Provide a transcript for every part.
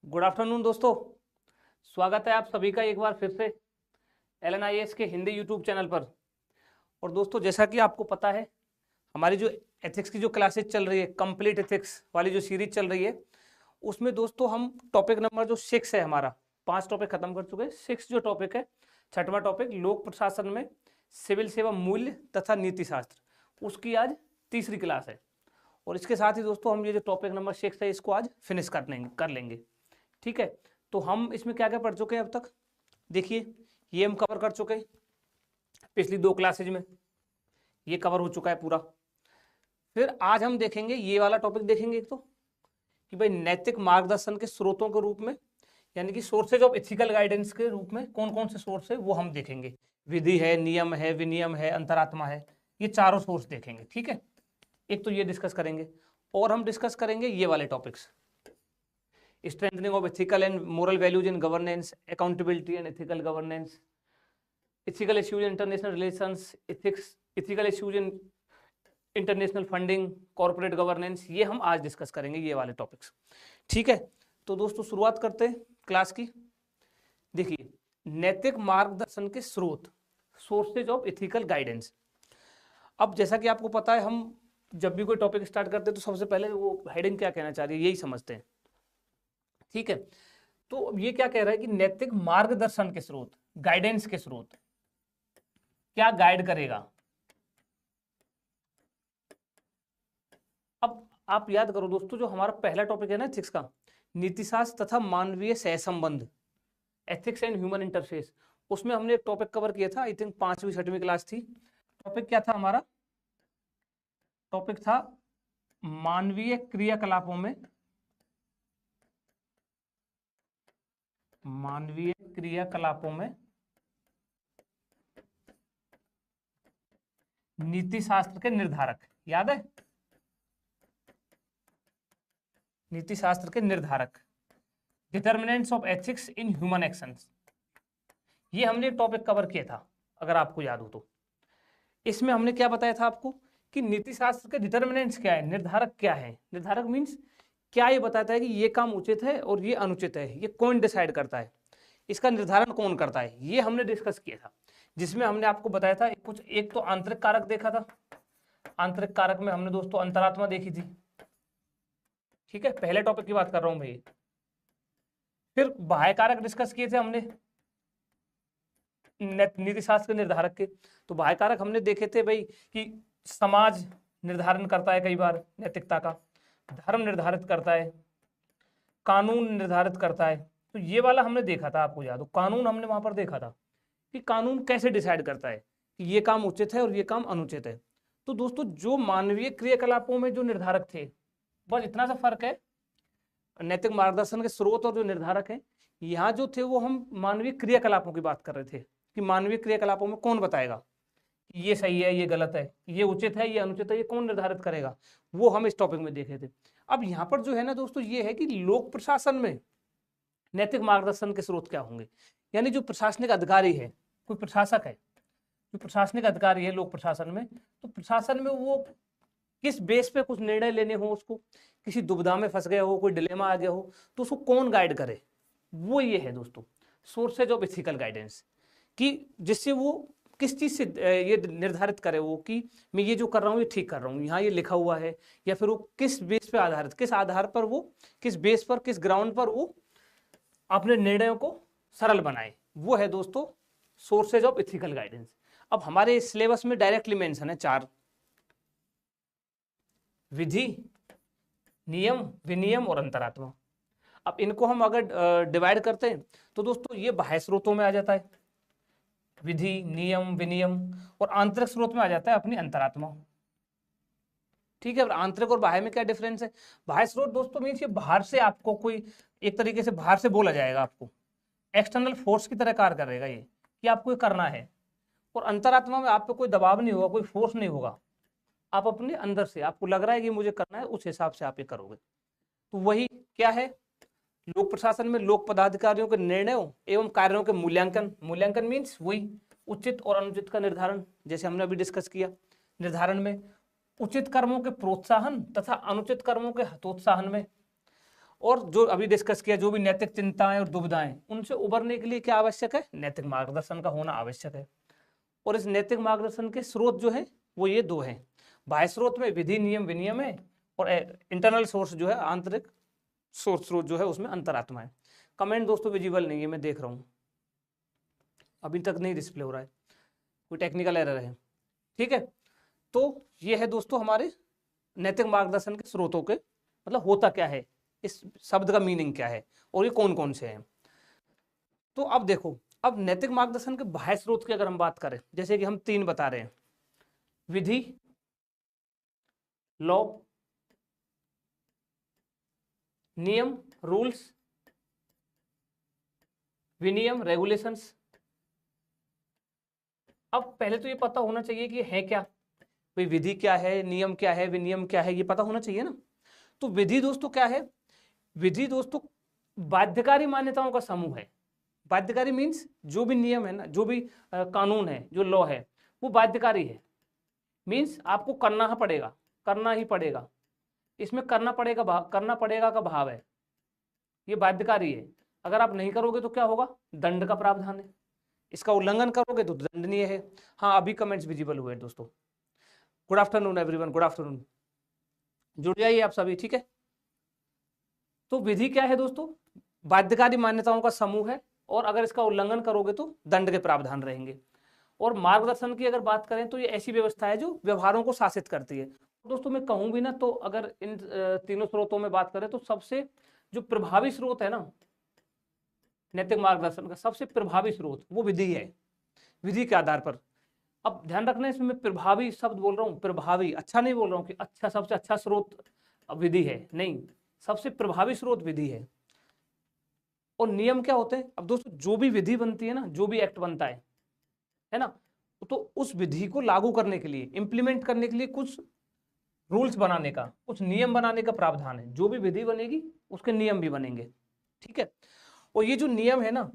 Good afternoon दोस्तों। स्वागत है आप सभी का एक बार फिर से LNIS के हिंदी यूट्यूब चैनल पर। और दोस्तों, जैसा कि आपको पता है, हमारी जो एथिक्स की जो क्लासेज चल रही है, कंप्लीट एथिक्स वाली जो सीरीज चल रही है, उसमें दोस्तों हम टॉपिक नंबर जो 6 है, हमारा 5 टॉपिक खत्म कर चुके हैं। 6 जो टॉपिक है, 6वां टॉपिक लोक प्रशासन में सिविल सेवा मूल्य तथा नीति शास्त्र, उसकी आज तीसरी क्लास है। और इसके साथ ही दोस्तों हम ये जो टॉपिक नंबर 6 है, इसको आज फिनिश कर लेंगे। ठीक है, तो हम इसमें क्या क्या पढ़ चुके हैं अब तक, देखिए ये हम कवर कर चुके हैं पिछली 2 क्लासेज में, ये कवर हो चुका है पूरा। फिर आज हम देखेंगे ये वाला टॉपिक देखेंगे एक तो, कि भाई नैतिक मार्गदर्शन के स्रोतों के रूप में, यानी कि सोर्सेज ऑफ एथिकल गाइडेंस के रूप में कौन कौन से सोर्स है वो हम देखेंगे। विधि है, नियम है, विनियम है, अंतरात्मा है, ये चारों सोर्स देखेंगे। ठीक है, एक तो ये डिस्कस करेंगे, और हम डिस्कस करेंगे ये वाले topics, strengthening of ethical and moral values in governance, accountability and ethical governance, ethical issues in international relations, ethical issues in international funding, corporate governance, ये हम आज डिस्कस करेंगे, ये वाले टॉपिक्स। ठीक है, तो दोस्तों शुरुआत करते हैं क्लास की। देखिए, नैतिक मार्गदर्शन के स्रोत, सोर्सेज ऑफ एथिकल गाइडेंस। अब जैसा कि आपको पता है, हम जब भी कोई टॉपिक स्टार्ट करते हैं तो सबसे पहले वो हेडिंग क्या कहना चाह रही है यही समझते हैं। ठीक है, तो अब ये क्या कह रहा है कि नैतिक मार्गदर्शन के स्रोत, गाइडेंस के स्रोत, क्या गाइड करेगा। अब आप याद करो दोस्तों, जो हमारा पहला टॉपिक है ना एथिक्स का, नीतिशास्त्र तथा मानवीय सहसंबंध, एथिक्स एंड ह्यूमन इंटरफेस, उसमें हमने एक टॉपिक कवर किया था, आई थिंक 5वीं 6वीं क्लास थी। टॉपिक क्या था हमारा? टॉपिक था मानवीय क्रियाकलापों में, मानवीय क्रियाकलापों में नीति शास्त्र के निर्धारक। याद है? नीति शास्त्र के निर्धारक, determinants of ethics in human actions, ये हमने टॉपिक कवर किया था अगर आपको याद हो तो। इसमें हमने क्या बताया था आपको कि नीति शास्त्र के डिटर्मिनेंट्स क्या है, निर्धारक क्या है। निर्धारक मीन्स क्या ये बताता है कि ये काम उचित है और ये अनुचित है, ये कौन डिसाइड करता है, इसका निर्धारण कौन करता है, ये हमने डिस्कस किया था। जिसमें हमने आपको बताया था कुछ, एक तो आंतरिक कारक देखा था, आंतरिक कारक में हमने दोस्तों अंतरात्मा देखी थी। ठीक है, पहले टॉपिक की बात कर रहा हूं भाई। फिर बाह्य कारक डिस्कस किए थे हमने नीति शास्त्र के निर्धारक के। तो बाह्य कारक हमने देखे थे भाई कि समाज निर्धारण करता है कई बार नैतिकता का, धर्म निर्धारित करता है, कानून निर्धारित करता है। तो ये वाला हमने देखा था, आपको याद हो, कानून हमने वहां पर देखा था कि कानून कैसे डिसाइड करता है कि ये काम उचित है और ये काम अनुचित है। तो दोस्तों, जो मानवीय क्रियाकलापों में जो निर्धारक थे, बस इतना सा फर्क है नैतिक मार्गदर्शन के स्रोत और जो निर्धारक है। यहाँ जो थे वो हम मानवीय क्रियाकलापों की बात कर रहे थे कि मानवीय क्रियाकलापों में कौन बताएगा ये सही है, ये गलत है, ये उचित है, ये अनुचित है, ये कौन निर्धारित करेगा, वो हम इस टॉपिक में देखे थे। अब यहाँ पर जो है ना दोस्तों, ये है कि लोक प्रशासन में नैतिक मार्गदर्शन के स्रोत क्या होंगे। यानी जो प्रशासनिक अधिकारी है, कोई प्रशासक है, जो प्रशासनिक अधिकारी है लोक प्रशासन में, तो प्रशासन में वो किस बेस पे कुछ निर्णय लेने हो, उसको किसी दुविधा में फंस गया हो, कोई डिलेमा आ गया हो, तो उसको कौन गाइड करे, वो ये है दोस्तों सोर्सेज ऑफ एथिकल गाइडेंस, कि जिससे वो किस चीज से ये निर्धारित करे वो कि मैं ये जो कर रहा हूँ ये ठीक कर रहा हूँ, यहाँ ये लिखा हुआ है, या फिर वो किस बेस पे आधारित, किस आधार पर वो, किस बेस पर, किस ग्राउंड पर वो अपने निर्णयों को सरल बनाए, वो है दोस्तों सोर्सेज ऑफ एथिकल गाइडेंस। अब हमारे सिलेबस में डायरेक्टली मेंशन है 4, विधि, नियम, विनियम और अंतरात्मा। अब इनको हम अगर डिवाइड करते हैं तो दोस्तों ये बाह्य स्रोतों में आ जाता है विधि, नियम, विनियम, और आंतरिक स्रोत में आ जाता है अपनी अंतरात्मा। ठीक है, और आंतरिक और बाह्य में क्या डिफरेंस है? बाह्य स्रोत दोस्तों मीन्स ये बाहर से आपको कोई एक तरीके से बाहर से बोला जाएगा, आपको एक्सटर्नल फोर्स की तरह कार्य करेगा ये कि आपको ये करना है। और अंतरात्मा में आप पे कोई दबाव नहीं होगा, कोई फोर्स नहीं होगा, आप अपने अंदर से आपको लग रहा है कि मुझे करना है, उस हिसाब से आप ये करोगे। तो वही क्या है, लोक प्रशासन में लोक पदाधिकारियों के निर्णयों एवं कार्यों के मूल्यांकन, मूल्यांकन मीन्स वही उचित और अनुचित का निर्धारण, जैसे हमने अभी डिस्कस किया। निर्धारण में उचित कर्मों के प्रोत्साहन तथा अनुचित कर्मों के हतोत्साहन में, और जो अभी डिस्कस किया, जो भी नैतिक चिंताएं और दुविधाएं, उनसे उबरने के लिए क्या आवश्यक है? नैतिक मार्गदर्शन का होना आवश्यक है। और इस नैतिक मार्गदर्शन के स्रोत जो है वो ये दो हैं। बाह्य स्रोत में विधि नियम विनियम है, और इंटरनल सोर्स जो है, आंतरिक सोर्स स्रोत जो है, उसमें अंतरात्मा है। कमेंट दोस्तों विजिबल नहीं है, मैं देख रहा हूँ, अभी तक नहीं डिस्प्ले हो रहा है, कोई टेक्निकल एरर है। ठीक है, तो ये है दोस्तों हमारे नैतिक मार्गदर्शन के स्रोतों के, मतलब होता क्या है, इस शब्द का मीनिंग क्या है, और ये कौन कौन से हैं। तो अब देखो, अब नैतिक मार्गदर्शन के बाह्य स्रोत की अगर हम बात करें, जैसे कि हम 3 बता रहे हैं, विधि, लॉ, नियम रूल्स, विनियम रेगुलेशंस। अब पहले तो ये पता होना चाहिए कि है क्या, भाई विधि क्या है, नियम क्या है, विनियम क्या है, ये पता होना चाहिए ना। तो विधि दोस्तों क्या है? विधि दोस्तों बाध्यकारी मान्यताओं का समूह है। बाध्यकारी मीन्स जो भी नियम है ना, जो भी कानून है, जो लॉ है, वो बाध्यकारी है। मीन्स आपको करना पड़ेगा, करना ही पड़ेगा। इसमें करना पड़ेगा का भाव है, ये बाध्यकारी है। अगर आप नहीं करोगे तो क्या होगा? दंड का प्रावधान है। इसका उल्लंघन करोगे तो दंडनीय है। हाँ, अभी कमेंट्स विजिबल हुए दोस्तों। Good afternoon everyone, good afternoon, जुड़ जाइए आप सभी। ठीक है, तो विधि क्या है दोस्तों? बाध्यकारी मान्यताओं का समूह है, और अगर इसका उल्लंघन करोगे तो दंड के प्रावधान रहेंगे। और मार्गदर्शन की अगर बात करें तो ये ऐसी व्यवस्था है जो व्यवहारों को शासित करती है। दोस्तों मैं कहूँ भी ना, तो अगर इन तीनों स्रोतों में बात करें तो सबसे जो प्रभावी स्रोत है ना नैतिक मार्गदर्शन का, सबसे प्रभावी स्रोत वो विधि है। विधि के आधार पर, अब ध्यान रखना इसमें मैं प्रभावी शब्द बोल रहा हूँ, प्रभावी, अच्छा नहीं बोल रहा हूँ कि अच्छा सबसे अच्छा स्रोत विधि है, नहीं, सबसे प्रभावी स्रोत विधि है। और नियम क्या होते हैं? अब दोस्तों जो भी विधि बनती है ना, जो भी एक्ट बनता है ना, तो उस विधि को लागू करने के लिए, इंप्लीमेंट करने के लिए कुछ रूल्स बनाने का, कुछ नियम बनाने का प्रावधान है। जो भी विधि बनेगी उसके नियम भी बनेंगे। ठीक है, और ये जो नियम है ना,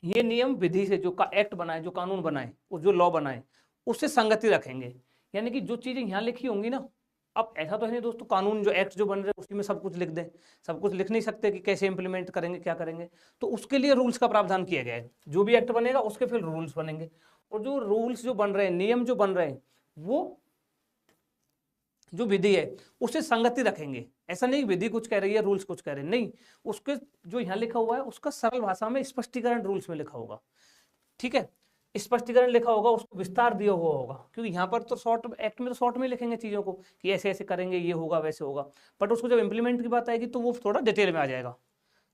ये नियम विधि से जो एक्ट बनाए, जो कानून बनाए, जो लॉ बनाए, उससे संगति रखेंगे। यानी कि जो चीजें यहाँ लिखी होंगी ना, अब ऐसा तो है नहीं दोस्तों कानून जो एक्ट जो बन रहे हैं उसी में सब कुछ लिख दें, सब कुछ लिख नहीं सकते कि कैसे इंप्लीमेंट करेंगे, क्या करेंगे। तो उसके लिए रूल्स का प्रावधान किया गया है। जो भी एक्ट बनेगा उसके फिर रूल्स बनेंगे, और जो रूल्स जो बन रहे हैं, नियम जो बन रहे हैं, वो जो विधि है उससे संगति रखेंगे। ऐसा नहीं विधि कुछ कह रही है रूल्स कुछ कह रहे हैं, नहीं, उसके जो यहाँ लिखा हुआ है उसका सरल भाषा में स्पष्टीकरण रूल्स में लिखा होगा। ठीक है, स्पष्टीकरण लिखा होगा, उसको विस्तार दिया हुआ होगा, क्योंकि यहाँ पर तो शॉर्ट एक्ट में तो शॉर्ट में लिखेंगे चीज़ों को कि ऐसे ऐसे करेंगे, ये होगा वैसे होगा, बट उसको जब इंप्लीमेंट की बात आएगी तो वो थोड़ा डिटेल में आ जाएगा,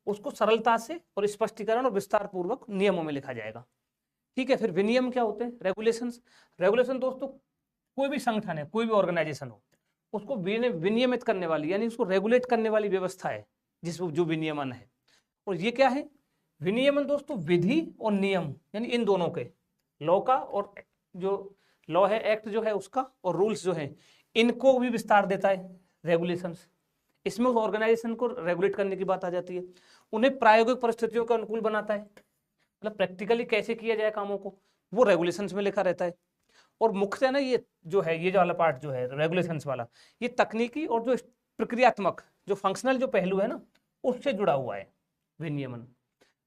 उसको सरलता से और स्पष्टीकरण और विस्तार पूर्वक नियमों में लिखा जाएगा। ठीक है, फिर विनियम क्या होते हैं? रेगुलेशन। रेगुलेशन दोस्तों कोई भी संगठन है, कोई भी ऑर्गेनाइजेशन हो, उसको विनियमित करने वाली, यानी उसको रेगुलेट करने वाली व्यवस्था है जिसको जो विनियमन है। और ये क्या है? विनियमन दोस्तों विधि और नियम, यानी इन दोनों के, लॉ का, और जो लॉ है एक्ट जो है उसका, और रूल्स जो है, इनको भी विस्तार देता है रेगुलेशंस। इसमें उस ऑर्गेनाइजेशन को रेगुलेट करने की बात आ जाती है। उन्हें प्रायोगिक परिस्थितियों के अनुकूल बनाता है, मतलब प्रैक्टिकली कैसे किया जाए कामों को, वो रेगुलेशंस में लिखा रहता है। और मुख्यतः ना ये जो है, ये जो वाला पार्ट जो है रेगुलेशंस वाला, ये तकनीकी और जो प्रक्रियात्मक, जो फंक्शनल जो पहलू है ना, उससे जुड़ा हुआ है विनियमन।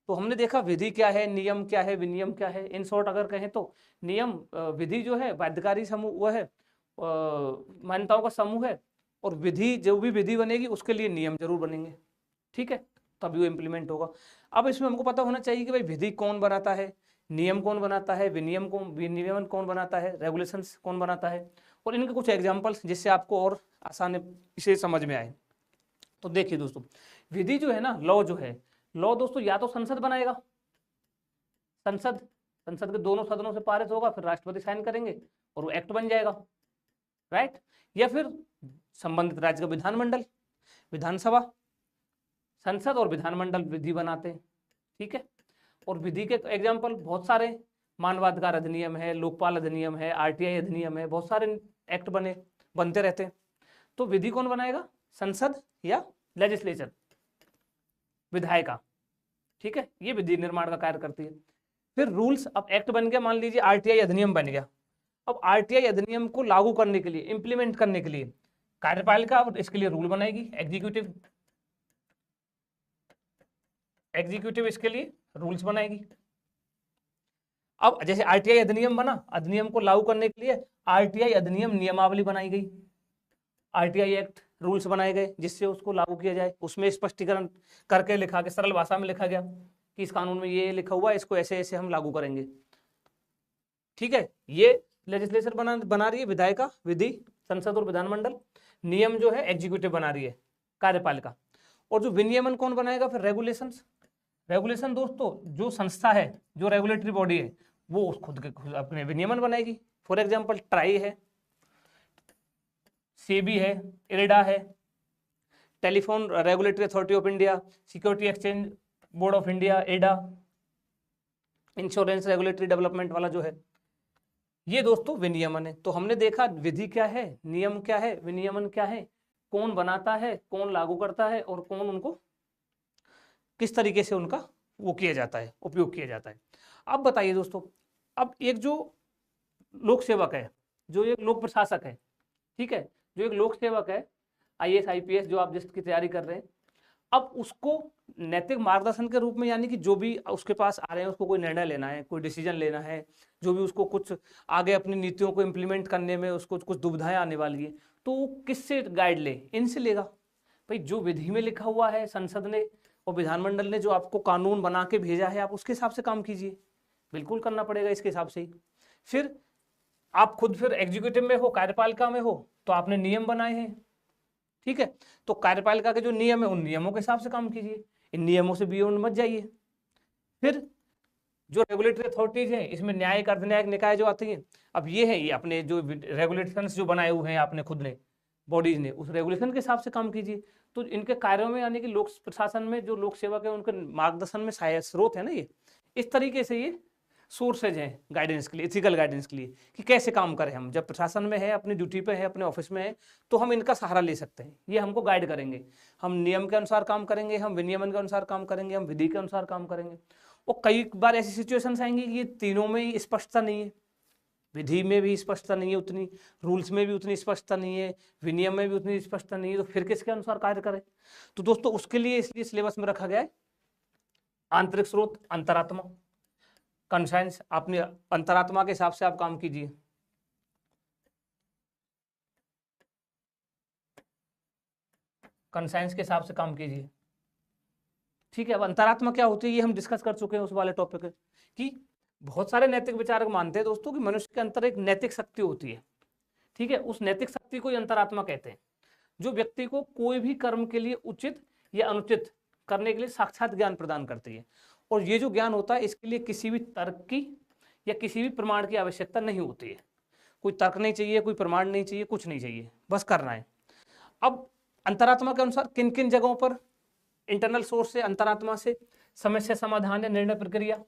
तो हमने देखा विधि क्या है, नियम क्या है, विनियम क्या है। इन शॉर्ट अगर कहें तो नियम, विधि जो है बाध्यकारी समूह वो है, मान्यताओं का समूह है, और विधि, जो भी विधि बनेगी उसके लिए नियम जरूर बनेंगे। ठीक है, तभी वो इम्प्लीमेंट होगा। अब इसमें हमको पता होना चाहिए कि भाई विधि कौन बनाता है, नियम कौन बनाता है, विनियमन कौन बनाता है, रेगुलेशंस कौन बनाता है, और इनके कुछ एग्जांपल्स जिससे आपको और आसान इसे समझ में आए। तो देखिए दोस्तों, विधि जो है ना, लॉ जो है, लॉ दोस्तों या तो संसद बनाएगा, संसद के दोनों सदनों से पारित होगा, फिर राष्ट्रपति साइन करेंगे और वो एक्ट बन जाएगा, राइट। या फिर संबंधित राज्य का विधानमंडल, विधानसभा, संसद और विधानमंडल विधि बनाते हैं। ठीक है, और विधि के एग्जाम्पल बहुत सारे, मानवाधिकार अधिनियम है, लोकपाल अधिनियम है, आरटीआई अधिनियम है, बहुत सारे एक्ट बनते रहते हैं। तो विधि कौन बनाएगा? संसद या लेजिस्लेचर, विधायिका। ठीक है, ये विधि निर्माण का कार्य करती है। फिर रूल्स, अब एक्ट बन गया, मान लीजिए आरटीआई अधिनियम बन गया। अब आरटीआई अधिनियम को लागू करने के लिए, इंप्लीमेंट करने के लिए कार्यपालिका इसके लिए रूल बनाएगी, एग्जीक्यूटिव। एग्जीक्यूटिव इसके लिए रूल्स बनाएगी। अब जैसे आरटीआई अधिनियम बना, अधिनियम को लागू करने के लिए आरटीआई अधिनियम नियमावली बनाई गई, आरटीआई एक्ट रूल्स बनाए गए जिससे उसको लागू किया जाए। उसमें स्पष्टीकरण करके लिखा के सरल भाषा में लिखा गया कि इस कानून में ये लिखा हुआ है, इसको ऐसे ऐसे हम लागू करेंगे। ठीक है, ये लेजिस्लेचर बना रही है विधायिका, विधि संसद और विधानमंडल। नियम जो है एग्जीक्यूटिव बना रही है, कार्यपालिका। और जो विनियमन कौन बनाएगा फिर? रेगुलेशंस। रेगुलेशन दोस्तों जो संस्था है, जो रेगुलेटरी बॉडी है, वो खुद अपने विनियमन बनाएगी। फॉर एग्जाम्पल ट्राई है, सेबी है, इरेडा है, telephone regulatory authority of India, security exchange board of India एडा, इंश्योरेंस रेगुलेटरी डेवलपमेंट वाला जो है, ये दोस्तों विनियमन है। तो हमने देखा विधि क्या है, नियम क्या है, विनियमन क्या है, कौन बनाता है, कौन लागू करता है और कौन उनको किस तरीके से उनका वो किया जाता है, उपयोग किया जाता है। अब बताइए दोस्तों, अब एक जो लोक सेवक है, जो एक लोक प्रशासक है, ठीक है, जो एक लोक सेवक है, आईएएस आईपीएस जो आप जिसकी तैयारी कर रहे हैं, अब उसको नैतिक मार्गदर्शन के रूप में, यानी कि जो भी उसके पास आ रहे हैं उसको कोई निर्णय लेना है, कोई डिसीजन लेना है, जो भी उसको कुछ आगे अपनी नीतियों को इम्प्लीमेंट करने में उसको कुछ दुविधाएं आने वाली है, तो वो किससे गाइड ले? इनसे लेगा। भाई जो विधि में लिखा हुआ है, संसद ने और विधानमंडल ने जो आपको कानून बना के भेजा है, आप उसके हिसाब से काम कीजिए, बिल्कुल करना पड़ेगा इसके हिसाब से ही। फिर आप खुद फिर एग्जीक्यूटिव में हो, कार्यपालिका में हो, तो आपने नियम बनाए हैं, ठीक है, तो कार्यपालिका के जो नियम है उन नियमों के हिसाब से काम कीजिए, इन नियमों से बियॉन्ड मत जाइए। फिर जो रेगुलेटरी अथॉरिटीज हैं, इसमें न्यायिक अर्धन्यायिक निकाय जो आती हैं, अब ये है, ये अपने जो रेगुलेशंस जो बनाए हुए हैं आपने खुद ने, बॉडीज ने, उस रेगुलेशन के हिसाब से काम कीजिए। तो इनके कार्यों में, यानी कि लोक प्रशासन में जो लोक सेवक है उनके मार्गदर्शन में सहायक स्रोत है ना ये, इस तरीके से ये सोर्सेज हैं गाइडेंस के लिए, इथिकल गाइडेंस के लिए, कि कैसे काम करें हम। जब प्रशासन में है, अपनी ड्यूटी पे है, अपने ऑफिस में है, तो हम इनका सहारा ले सकते हैं, ये हमको गाइड करेंगे। हम नियम के अनुसार काम करेंगे, हम विनियमन के अनुसार काम करेंगे, हम विधि के अनुसार काम करेंगे। और कई बार ऐसी सिचुएशंस आएंगी कि ये तीनों में ही स्पष्टता नहीं है, विधि में भी स्पष्टता नहीं है उतनी, रूल्स में भी उतनी स्पष्टता नहीं है, विनियम में भी उतनी स्पष्टता नहीं है, तो फिर किसके अनुसार कार्य करें? तो दोस्तों उसके लिए इसलिए सिलेबस में रखा गया है आंतरिक स्रोत, अंतरात्मा, कंसाइंस। अपने अंतरात्मा के हिसाब से आप काम कीजिए। कंसाइंस के हिसाब से काम कीजिए, ठीक है। अब अंतरात्मा क्या होती है ये हम डिस्कस कर चुके हैं उस वाले टॉपिक कि बहुत सारे नैतिक विचारक मानते हैं दोस्तों कि मनुष्य के अंदर एक नैतिक शक्ति होती है, ठीक है, उस नैतिक शक्ति को अंतरात्मा कहते हैं, जो व्यक्ति को कोई भी कर्म के लिए उचित या अनुचित करने के लिए साक्षात ज्ञान प्रदान करती है। और ये जो ज्ञान होता है इसके लिए किसी भी तर्क की या किसी भी प्रमाण की आवश्यकता नहीं होती है, कोई तर्क नहीं चाहिए, कोई प्रमाण नहीं चाहिए, कुछ नहीं चाहिए, बस करना है। अब अंतरात्मा के अनुसार किन किन जगहों पर इंटरनल सोर्स से, अंतरात्मा से समस्या समाधान या निर्णय प्रक्रिया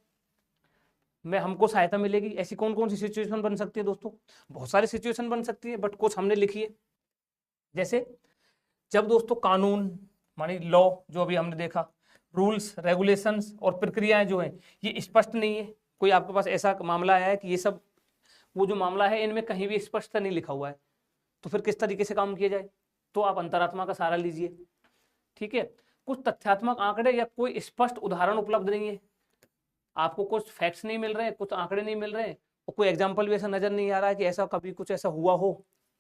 में हमको सहायता मिलेगी? ऐसी कौन कौन सी सिचुएशन बन सकती है दोस्तों? बहुत सारी सिचुएशन बन सकती है, बट कुछ हमने लिखी है। जैसे जब दोस्तों कानून मानी लॉ जो अभी हमने देखा, रूल्स रेगुलेशंस और प्रक्रियाएं जो हैं ये स्पष्ट नहीं है, कोई आपके पास ऐसा मामला आया है कि ये सब वो जो मामला है इनमें कहीं भी स्पष्टता नहीं लिखा हुआ है, तो फिर किस तरीके से काम किया जाए? तो आप अंतरात्मा का सहारा लीजिए, ठीक है। कुछ तथ्यात्मक आंकड़े या कोई स्पष्ट उदाहरण उपलब्ध नहीं है, आपको कुछ फैक्ट्स नहीं मिल रहे हैं, कुछ आंकड़े नहीं मिल रहे हैं, और कोई एग्जाम्पल भी ऐसा नजर नहीं आ रहा है कि ऐसा कभी कुछ ऐसा हुआ हो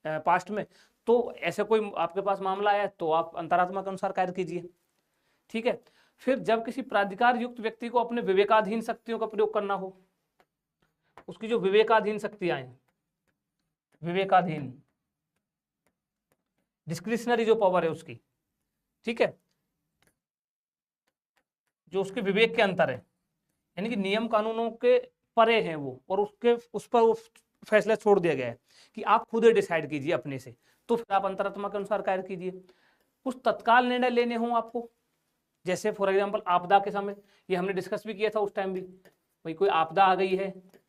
पास्ट में, तो ऐसे कोई आपके पास मामला आया तो आप अंतरात्मा के अनुसार कार्य कीजिए, ठीक है। फिर जब किसी प्राधिकार युक्त व्यक्ति को अपने विवेकाधीन शक्तियों का प्रयोग करना हो, उसकी जो विवेकाधीन शक्तियां हैं, विवेकाधीन डिस्क्रिशनरी जो पावर है उसकी, ठीक है, जो उसके विवेक के अंतर है, यानी कि नियम कानूनों के परे हैं वो, और उस पर वो फैसला छोड़ दिया गया है कि आप खुद ही डिसाइड कीजिए अपने से, तो फिर आप अंतरात्मा के अनुसार कार्य कीजिए। कुछ तत्काल निर्णय लेने हों आपको, जैसे फॉर एग्जांपल आपदा के समय, ये हमने डिस्कस भी किया था उस टाइम भी, भाई कोई आपदा आ गई है,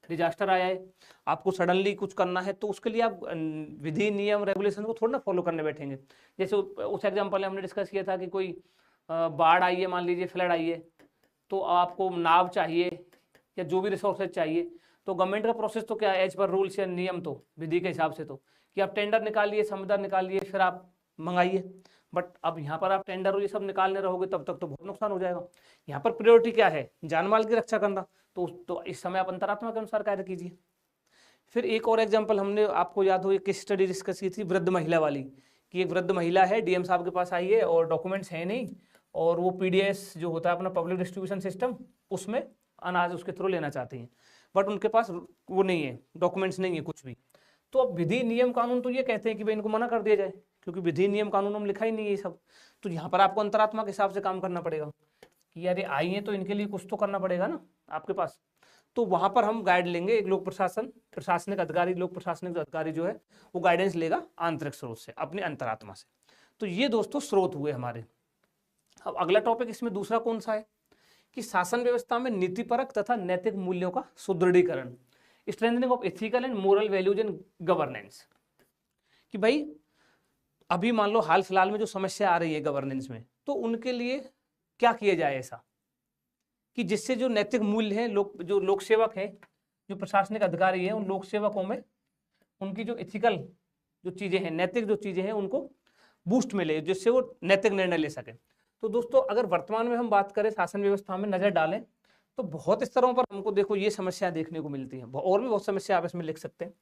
डिजास्टर आया है, आपको सडनली कुछ करना है, तो उसके लिए आप विधि नियम रेगुलेशन को थोड़ा ना फॉलो करने बैठेंगे। जैसे उस एग्जाम्पल में हमने डिस्कस किया था कि कोई बाढ़ आई है, मान लीजिए फ्लड आई है, तो आपको नाव चाहिए या जो भी रिसोर्सेज चाहिए, तो गवर्नमेंट का प्रोसेस तो क्या है, एज पर रूल्स या नियम, तो विधि के हिसाब से तो कि आप टेंडर निकालिए, समुद्र निकालिए, फिर आप मंगाइए। बट अब यहाँ पर आप टेंडर और ये सब निकालने रहोगे तब तक तो बहुत नुकसान हो जाएगा। यहाँ पर प्रायोरिटी क्या है, जान माल की रक्षा करना, तो इस समय आप अंतरात्मा के अनुसार कार्य कीजिए। फिर एक और एग्जाम्पल हमने, आपको याद हो, एक स्टडी डिस्कस की थी वृद्ध महिला वाली, कि एक वृद्ध महिला है, डीएम साहब के पास आई है और डॉक्यूमेंट्स हैं नहीं, और वो पीडीएस जो होता है अपना पब्लिक डिस्ट्रीब्यूशन सिस्टम, उसमें अनाज उसके थ्रू लेना चाहती हैं, बट उनके पास वो नहीं है, डॉक्यूमेंट्स नहीं है कुछ भी। तो अब विधि नियम कानून तो ये कहते हैं कि भाई इनको मना कर दिया जाए, क्योंकि विधि नियम कानून में लिखा ही नहीं है ये सब। तो यहाँ पर आपको अंतरात्मा के हिसाब से काम करना पड़ेगा कि यार ये आई है तो इनके लिए कुछ तो करना पड़ेगा ना आपके पास। तो वहां पर हम गाइड लेंगे, एक लोक प्रशासनिक अधिकारी, लोक प्रशासनिक अधिकारी जो है वो गाइडेंस लेगा आंतरिक स्रोत से, अपने अंतरात्मा से। तो ये दोस्तों स्रोत हुए हमारे। अब अगला टॉपिक इसमें दूसरा कौन सा है कि शासन व्यवस्था में नीतिपरक तथा नैतिक मूल्यों का सुदृढ़ीकरण, strengthening of ethical and moral values in governance. कि भाई अभी मान लो हाल फिलहाल में जो समस्या आ रही है गवर्नेंस में, तो उनके लिए क्या किया जाए ऐसा कि जिससे जो नैतिक मूल्य हैं, जो लोक सेवक हैं, जो प्रशासनिक अधिकारी हैं, उन लोक सेवकों में उनकी जो एथिकल जो चीजें हैं, नैतिक जो चीजें हैं, उनको बूस्ट मिले, जिससे वो नैतिक निर्णय ले सके। तो दोस्तों अगर वर्तमान में हम बात करें, शासन व्यवस्था में नजर डालें, तो बहुत स्तरों पर हमको देखो ये समस्या देखने को मिलती है, और भी बहुत समस्या आप इसमें लिख सकते हैं,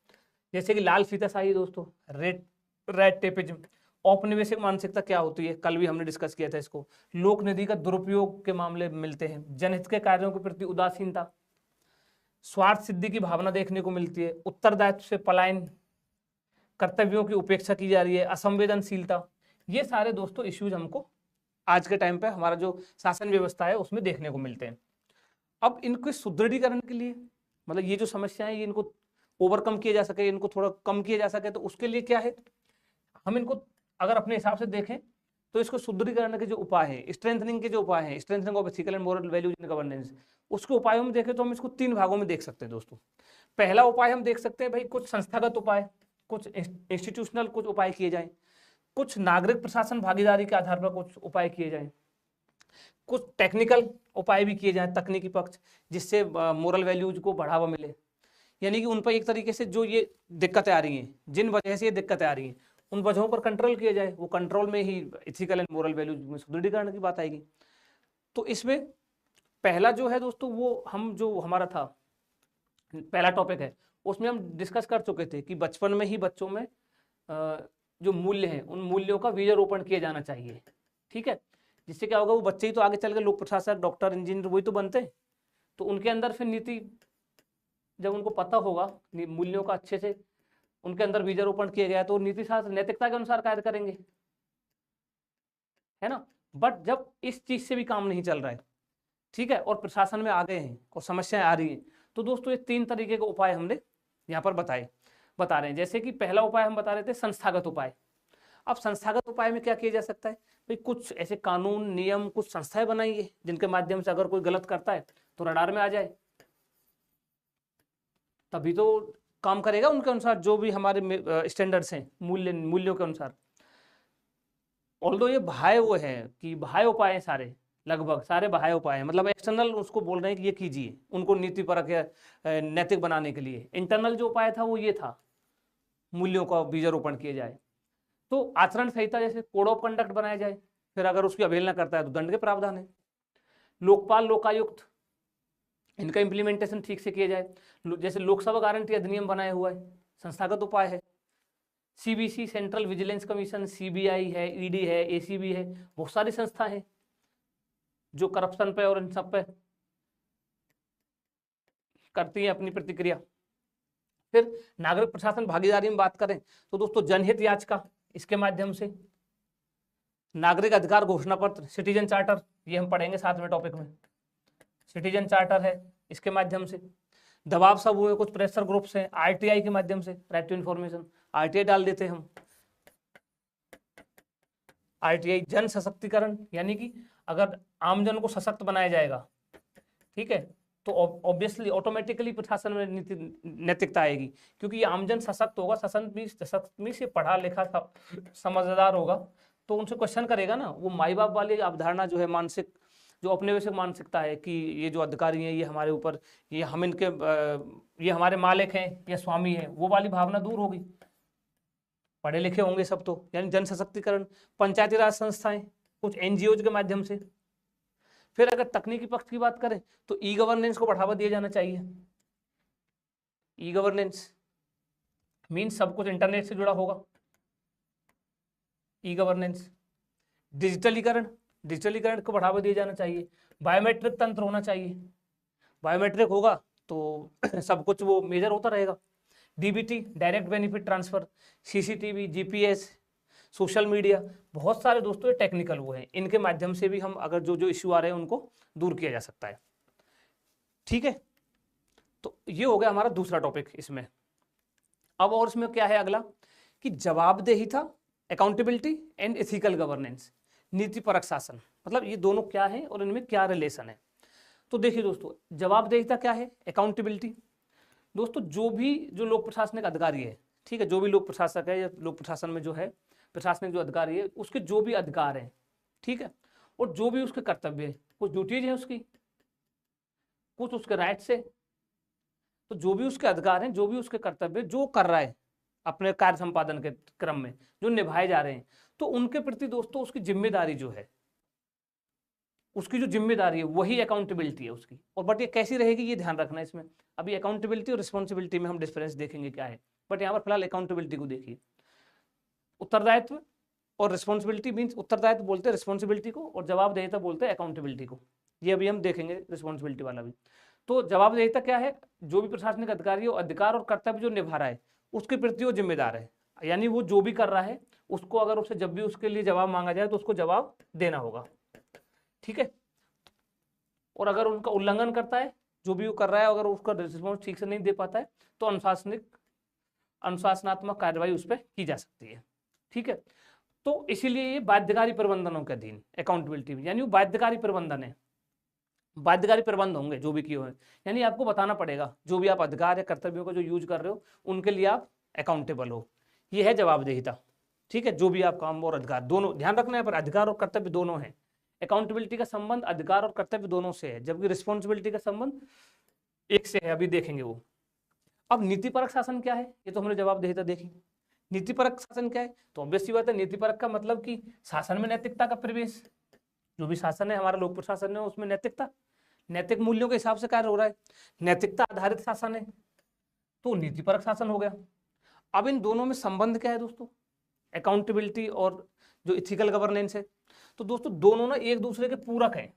जैसे कि लाल फीताशाही दोस्तों, रेड टेपिज्म, औपनिवेशिक मानसिकता क्या होती है, कल भी हमने डिस्कस किया था इसको, लोक निधि का दुरुपयोग के मामले मिलते हैं, जनहित के कार्यों के प्रति उदासीनता, स्वार्थ सिद्धि की भावना देखने को मिलती है, उत्तरदायित्व से पलायन, कर्तव्यों की उपेक्षा की जा रही है, असंवेदनशीलता, ये सारे दोस्तों इश्यूज हमको आज के टाइम पे हमारा जो शासन व्यवस्था है उसमें देखने को मिलते हैं। अब इनको सुदृढ़ीकरण के लिए, मतलब ये जो समस्याएं ये इनको ओवरकम किया जा सके, इनको थोड़ा कम किया जा सके, तो उसके लिए क्या है, हम इनको अगर अपने हिसाब से देखें तो इसको सुदृढ़ीकरण के जो उपाय है, स्ट्रेंथनिंग के जो उपाय हैं, strengthening of ethical and moral values in governance, उसके उपायों में देखें तो हम इसको 3 भागों में देख सकते हैं दोस्तों। पहला उपाय हम देख सकते हैं भाई कुछ संस्थागत उपाय, कुछ इंस्टीट्यूशनल कुछ उपाय किए जाएं, कुछ नागरिक प्रशासन भागीदारी के आधार पर कुछ उपाय किए जाएं, कुछ टेक्निकल उपाय भी किए जाएं, तकनीकी पक्ष, जिससे मोरल वैल्यूज को बढ़ावा मिले। यानी कि उन पर एक तरीके से जो ये दिक्कतें आ रही हैं, जिन वजह से ये दिक्कतें आ रही हैं, उन वजहों पर कंट्रोल किया जाए, वो कंट्रोल में ही एथिकल एंड मोरल वैल्यूज में सुदृढ़ीकरण की बात आएगी। तो इसमें पहला जो है दोस्तों, वो हम जो हमारा था पहला टॉपिक है, उसमें हम डिस्कस कर चुके थे कि बचपन में ही बच्चों में जो मूल्य हैं, उन मूल्यों का बीजारोपण किया जाना चाहिए। ठीक है, जिससे क्या होगा, वो बच्चे ही तो आगे चल के लोक प्रशासक, डॉक्टर, इंजीनियर वही तो बनते हैं। तो उनके अंदर फिर नीति, जब उनको पता होगा मूल्यों का अच्छे से उनके अंदर बीजारोपण किया गया, तो नीति शास्त्र नैतिकता के अनुसार कार्य करेंगे, है ना। बट जब इस चीज से भी काम नहीं चल रहा है, ठीक है, और प्रशासन में आ गए हैं और समस्याएं आ रही हैं, तो दोस्तों ये 3 तरीके के उपाय हमने यहाँ पर बता रहे हैं। जैसे कि पहला उपाय हम बता रहे थे संस्थागत उपाय। अब संस्थागत उपाय में क्या किया जा सकता है भाई, कुछ ऐसे कानून नियम, कुछ संस्थाएं बनाइए जिनके माध्यम से अगर कोई गलत करता है तो रडार में आ जाए, तभी तो काम करेगा उनके अनुसार, जो भी हमारे स्टैंडर्ड्स हैं मूल्यों के अनुसार। ऑल्दो ये बाह्य वो है कि बाह्य उपाय हैं सारे, लगभग सारे बाह्य उपाय हैं, मतलब एक्सटर्नल उसको बोल रहे हैं कि ये कीजिए उनको नीति परक या नैतिक बनाने के लिए। इंटरनल जो उपाय था वो ये था, मूल्यों का बीजारोपण किया जाए। तो आचरण संहिता जैसे कोड ऑफ कंडक्ट बनाया जाए, फिर अगर उसकी अवहेलना करता है तो दंड के प्रावधान है। लोकपाल, लोकायुक्त, इनका इंप्लीमेंटेशन ठीक से किया जाए। जैसे लोकसभा गारंटी अधिनियम बनाया हुआ है, संस्थागत उपाय है। CBC, central vigilance commission, CBI है, ईडी है, एसीबी है, बहुत सारी संस्था है जो करप्शन पे और इन सब पे करती है अपनी प्रतिक्रिया। फिर नागरिक प्रशासन भागीदारी में बात करें तो दोस्तों जनहित याचिका, इसके माध्यम से नागरिक अधिकार घोषणा पत्र, सिटीजन चार्टर, ये हम पढ़ेंगे साथ में टॉपिक में, सिटीजन चार्टर है, इसके माध्यम से दबाव समूह है, कुछ प्रेशर ग्रुप्स हैं, आरटीआई के माध्यम से, राइट टू इन्फॉर्मेशन, आरटीआई डाल देते हैं हम। आरटीआई जन सशक्तिकरण, यानी कि अगर आमजन को सशक्त बनाया जाएगा, ठीक है, तो ऑब्वियसली ऑटोमेटिकली प्रशासन में नैतिकता आएगी, क्योंकि ये आमजन सशक्त होगा, सशक्त में से पढ़ा लिखा समझदार होगा, तो उनसे क्वेश्चन करेगा ना। वो माई बाप वाली अवधारणा जो है, मानसिक जो औपनिवेशिक मानसिकता है कि ये जो अधिकारी हैं ये हमारे ऊपर, ये हम इनके ये हमारे मालिक हैं या स्वामी हैं, वो वाली भावना दूर होगी। पढ़े लिखे होंगे सब तो, यानी जन सशक्तिकरण, पंचायती राज संस्थाएं, कुछ एनजीओज के माध्यम से। फिर अगर तकनीकी पक्ष की बात करें तो ई गवर्नेंस को बढ़ावा दिया जाना चाहिए। ई गवर्नेंस मीन्स सब कुछ इंटरनेट से जुड़ा होगा। ई गवर्नेंस, डिजिटलीकरण, डिजिटलीकरण को बढ़ावा दिया जाना चाहिए। बायोमेट्रिक तंत्र होना चाहिए, बायोमेट्रिक होगा तो सब कुछ वो मेजर होता रहेगा। DBT, direct benefit transfer, CCTV, GPS, social media, बहुत सारे दोस्तों ये टेक्निकल वो हैं, इनके माध्यम से भी हम अगर जो जो इश्यू आ रहे हैं उनको दूर किया जा सकता है। ठीक है, तो ये हो गया हमारा दूसरा टॉपिक इसमें। अब और इसमें क्या है अगला कि जवाबदेहिता, अकाउंटेबिलिटी एंड एथिकल गवर्नेंस, नीतिपरक शासन, मतलब ये दोनों क्या है और इनमें क्या रिलेशन है। तो देखिए दोस्तों, जवाबदेहिता क्या है, अकाउंटेबिलिटी। दोस्तों जो लोक प्रशासनिक अधिकारी है, ठीक है, जो भी लोक प्रशासक है या लोक प्रशासन में जो है प्रशासनिक जो अधिकारी है, उसके जो भी अधिकार हैं, ठीक है, और जो भी उसके कर्तव्य है, कुछ ड्यूटीज हैं उसकी, कुछ उसके राइट्स है, तो जो भी उसके अधिकार हैं, जो भी उसके कर्तव्य, जो कर रहा है अपने कार्य संपादन के क्रम में जो निभाए जा रहे हैं, तो उनके प्रति दोस्तों उसकी जिम्मेदारी जो है, उसकी जो जिम्मेदारी है वही अकाउंटेबिलिटी है उसकी। और बट ये कैसी रहेगी ये ध्यान रखना इसमें। अभी अकाउंटेबिलिटी और रिस्पॉन्सिबिलिटी में हम डिफरेंस देखेंगे क्या है, बट यहाँ पर फिलहाल अकाउंटेबिलिटी को देखिए। उत्तरदायित्व और रिस्पॉन्सिबिलिटी मीन्स उत्तरदायित्व बोलते हैं रिस्पॉन्सिबिलिटी को, और जवाबदेहिता बोलते हैं अकाउंटेबिलिटी को। ये अभी हम देखेंगे रिस्पॉन्सिबिलिटी वाला भी। तो जवाबदेहिता क्या है, जो भी प्रशासनिक अधिकारी हो अधिकार और कर्तव्य जो निभा रहा है उसके प्रति वो जिम्मेदार है, यानी वो जो भी कर रहा है उसको अगर उससे जब भी उसके लिए जवाब मांगा जाए तो उसको जवाब देना होगा। ठीक है, और अगर उनका उल्लंघन करता है, जो भी वो कर रहा है, अगर उसका रिस्पॉन्स ठीक से नहीं दे पाता है तो अनुशासनात्मक कार्रवाई उस पर की जा सकती है। ठीक है, तो इसीलिए ये बाध्यकारी प्रबंधनों के अधीन अकाउंटेबिलिटी में, यानी वो बाध्यकारी प्रबंधन है, बाध्यकारी प्रबंध होंगे जो भी किए हुए, यानी आपको बताना पड़ेगा जो भी आप अधिकार या कर्तव्यों को जो यूज कर रहे हो उनके लिए आप अकाउंटेबल हो। ये है जवाबदेहिता। ठीक है, जो भी आप काम और अधिकार दोनों ध्यान रखना है, पर अधिकार और कर्तव्य दोनों है। अकाउंटेबिलिटी का संबंध अधिकार और कर्तव्य दोनों से है, जबकि रिस्पॉन्सिबिलिटी का संबंध एक से है, अभी देखेंगे वो। अब नीतिपरक शासन क्या है, ये तो हमने जवाबदेहिता देखी। नीतिपरक शासन क्या है, तो ऑब्वियस सी बात है, नीतिपरक का मतलब कि शासन में नैतिकता का प्रवेश। जो भी शासन है हमारा लोक प्रशासन है उसमें नैतिकता, नैतिक मूल्यों के हिसाब से कार्य हो रहा है, नैतिकता आधारित शासन है, तो नीतिपरक शासन हो गया। अब इन दोनों में संबंध क्या है दोस्तों, अकाउंटेबिलिटी और जो इथिकल गवर्नेंस है, तो दोस्तों दोनों ना एक दूसरे के पूरक हैं।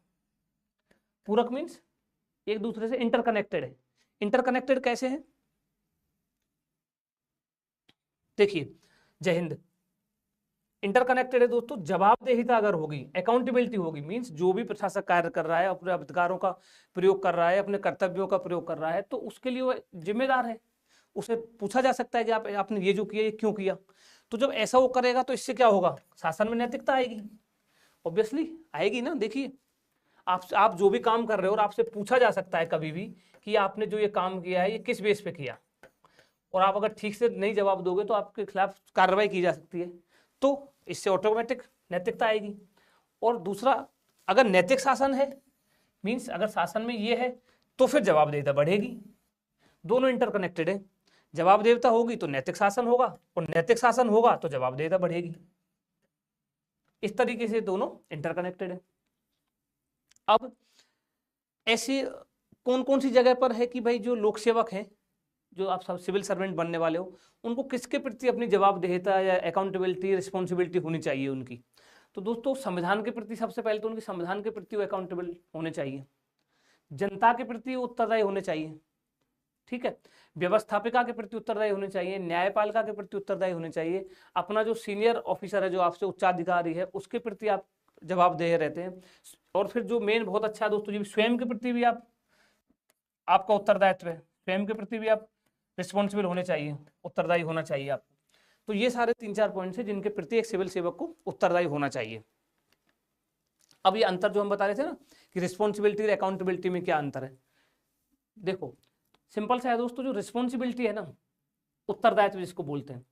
पूरक मीन्स एक दूसरे से इंटरकनेक्टेड है। इंटरकनेक्टेड कैसे है, देखिए, जय हिंद। इंटरकनेक्टेड है दोस्तों, जवाबदेहिता अगर होगी, अकाउंटेबिलिटी होगी, मींस जो भी प्रशासक कार्य कर रहा है, अपने अधिकारों का प्रयोग कर रहा है, अपने कर्तव्यों का प्रयोग कर रहा है, तो उसके लिए वो जिम्मेदार है। उसे पूछा जा सकता है कि आपने ये जो किया ये क्यों किया। तो जब ऐसा वो करेगा तो इससे क्या होगा, शासन में नैतिकता आएगी, ऑब्वियसली आएगी ना। देखिए, आप जो भी काम कर रहे हो और आपसे पूछा जा सकता है कभी भी कि आपने जो ये काम किया है ये किस बेस पे किया, और आप अगर ठीक से नहीं जवाब दोगे तो आपके खिलाफ कार्रवाई की जा सकती है। तो इससे ऑटोमेटिक नैतिकता आएगी। और दूसरा, अगर नैतिक शासन है, मींस अगर शासन में ये है तो फिर जवाबदेहिता बढ़ेगी। दोनों इंटरकनेक्टेड है, जवाबदेहिता होगी तो नैतिक शासन होगा, और नैतिक शासन होगा तो जवाबदेहिता बढ़ेगी। इस तरीके से दोनों इंटरकनेक्टेड है। अब ऐसी कौन कौन सी जगह पर है कि भाई जो लोक सेवक हैं, जो आप सब सिविल सर्वेंट बनने वाले हो, उनको किसके प्रति अपनी जवाबदेहिता या अकाउंटेबिलिटी रिस्पॉन्सिबिलिटी होनी चाहिए उनकी। तो दोस्तों संविधान के प्रति सबसे पहले तो उनकी संविधान के प्रति वो अकाउंटेबल होने चाहिए, जनता के प्रति उत्तरदायी होने चाहिए, ठीक है, व्यवस्थापिका के प्रति उत्तरदायी होने चाहिए, न्यायपालिका के प्रति उत्तरदायी होने चाहिए, अपना जो सीनियर ऑफिसर है जो आपसे उच्चाधिकारी है उसके प्रति आप जवाबदेह रहते हैं। और फिर जो मेन बहुत अच्छा दोस्तों जी, स्वयं के प्रति भी आपका उत्तरदायित्व है, स्वयं के प्रति भी आप रिस्पॉन्सिबल होने चाहिए, उत्तरदायी होना चाहिए आपको। तो ये सारे 3-4 पॉइंट्स हैं जिनके प्रति एक सिविल सेवक को उत्तरदायी होना चाहिए। अब ये अंतर जो हम बता रहे थे ना कि रिस्पॉन्सिबिलिटी और अकाउंटेबिलिटी में क्या अंतर है, देखो सिंपल सा है दोस्तों, जो रिस्पॉन्सिबिलिटी है ना, उत्तरदायित्व जिसको बोलते हैं,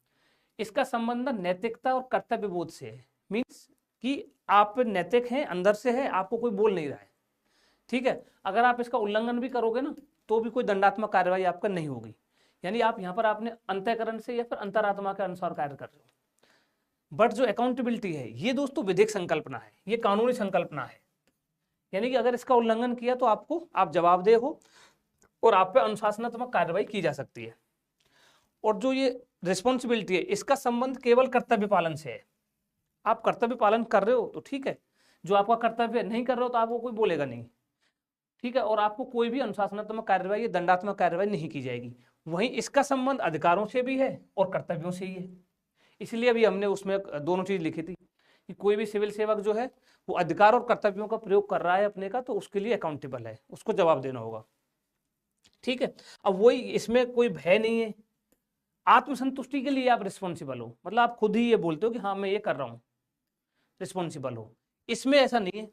इसका संबंध नैतिकता और कर्तव्य बोध से है। मीन्स कि आप नैतिक हैं, अंदर से है, आपको कोई बोल नहीं रहा है, ठीक है, अगर आप इसका उल्लंघन भी करोगे ना तो भी कोई दंडात्मक कार्रवाई आपका नहीं होगी। यानी आप यहाँ पर आपने अंतःकरण से या फिर अंतरात्मा के अनुसार कार्य कर रहे हो, बट जो अकाउंटेबिलिटी है ये दोस्तों विधिक संकल्पना है, ये कानूनी संकल्पना है। यानी कि अगर इसका उल्लंघन किया तो आप जवाबदेह हो और आप पे अनुशासनात्मक कार्रवाई की जा सकती है। और जो ये रिस्पॉन्सिबिलिटी है इसका संबंध केवल कर्तव्य पालन से है। आप कर्तव्य पालन कर रहे हो तो ठीक है, जो आपका कर्तव्य नहीं कर रहे हो तो आपको कोई बोलेगा नहीं, ठीक है, और आपको कोई भी अनुशासनात्मक कार्रवाई या दंडात्मक कार्रवाई नहीं की जाएगी। वहीं इसका संबंध अधिकारों से भी है और कर्तव्यों से ही है। इसलिए अभी हमने उसमें दोनों चीज लिखी थी कि कोई भी सिविल सेवक जो है वो अधिकार और कर्तव्यों का प्रयोग कर रहा है अपने का, तो उसके लिए अकाउंटेबल है, उसको जवाब देना होगा, ठीक है। अब वही, इसमें कोई भय नहीं है, आत्मसंतुष्टि के लिए आप रिस्पॉन्सिबल हो, मतलब आप खुद ही ये बोलते हो कि हाँ मैं ये कर रहा हूँ, रिस्पॉन्सिबल हो। इसमें ऐसा नहीं है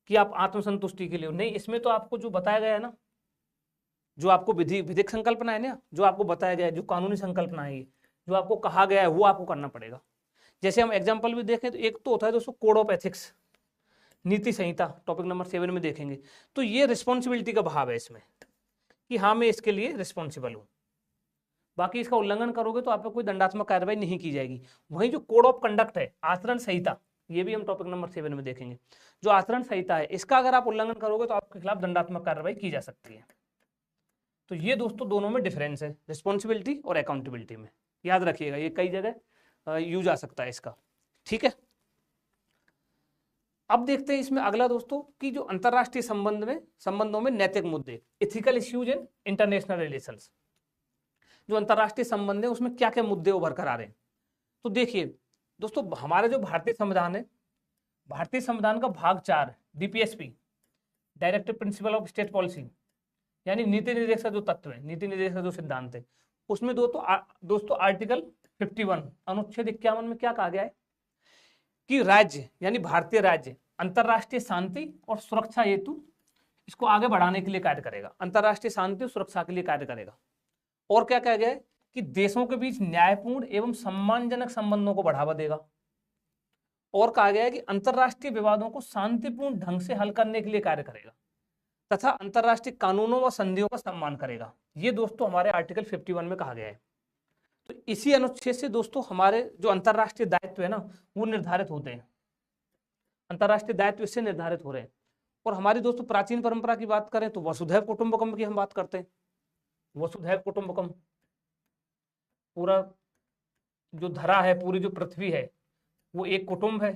कि आप आत्मसंतुष्टि के लिए हो, नहीं, इसमें तो आपको जो बताया गया है ना, जो आपको विधिक संकल्पना है ना, जो आपको बताया गया है, जो कानूनी संकल्पना है, जो आपको कहा गया है वो आपको करना पड़ेगा। जैसे हम एग्जाम्पल भी देखें तो एक तो होता है दोस्तों कोड ऑफ एथिक्स, नीति संहिता, टॉपिक नंबर 7 में देखेंगे, तो ये रिस्पॉन्सिबिलिटी का भाव है इसमें कि हाँ मैं इसके लिए रिस्पॉन्सिबल हूँ। बाकी इसका उल्लंघन करोगे तो आप पे कोई दंडात्मक कार्रवाई नहीं की जाएगी। वहीं जो कोड ऑफ कंडक्ट है, आचरण संहिता, ये भी हम टॉपिक नंबर 7 में देखेंगे। जो आचरण संहिता है इसका अगर आप उल्लंघन करोगे तो आपके खिलाफ दंडात्मक कार्रवाई की जा सकती है। तो ये दोस्तों दोनों में डिफरेंस है, रिस्पॉन्सिबिलिटी और अकाउंटेबिलिटी में, याद रखिएगा, ये कई जगह यूज आ सकता है इसका, ठीक है। अब देखते हैं इसमें अगला दोस्तों कि जो अंतरराष्ट्रीय संबंधों में नैतिक मुद्दे, ethical issues in international relations, जो अंतरराष्ट्रीय संबंध है उसमें क्या क्या मुद्दे उभर कर आ रहे हैं। तो देखिए दोस्तों, हमारा जो भारतीय संविधान है, भारतीय संविधान का भाग 4 DPSP, directive principle of state policy, यानी नीति निर्देश का जो तत्व है, नीति निर्देश का जो सिद्धांत है, उसमें दोस्तों आर्टिकल 51 अनुच्छेद 51 में क्या कहा गया है कि राज्य यानी भारतीय राज्य अंतरराष्ट्रीय शांति और सुरक्षा हेतु इसको आगे बढ़ाने के लिए कार्य करेगा, अंतरराष्ट्रीय शांति और सुरक्षा के लिए कार्य करेगा। और क्या कहा गया है कि देशों के बीच न्यायपूर्ण एवं सम्मानजनक संबंधों को बढ़ावा देगा। और कहा गया है कि अंतरराष्ट्रीय विवादों को शांतिपूर्ण ढंग से हल करने के लिए कार्य करेगा तथा अंतरराष्ट्रीय कानूनों व संधियों का सम्मान करेगा। ये दोस्तों हमारे आर्टिकल 51 में कहा गया है। तो इसी अनुच्छेद से दोस्तों हमारे जो अंतरराष्ट्रीय दायित्व है ना वो निर्धारित होते हैं, अंतरराष्ट्रीय दायित्व इससे निर्धारित हो रहे हैं। और हमारी दोस्तों प्राचीन परंपरा की बात करें तो वसुधैव कुटुंबकम की हम बात करते हैं। वसुधैव कुटुंबकम, पूरा जो धरा है, पूरी जो पृथ्वी है वो एक कुटुंब है,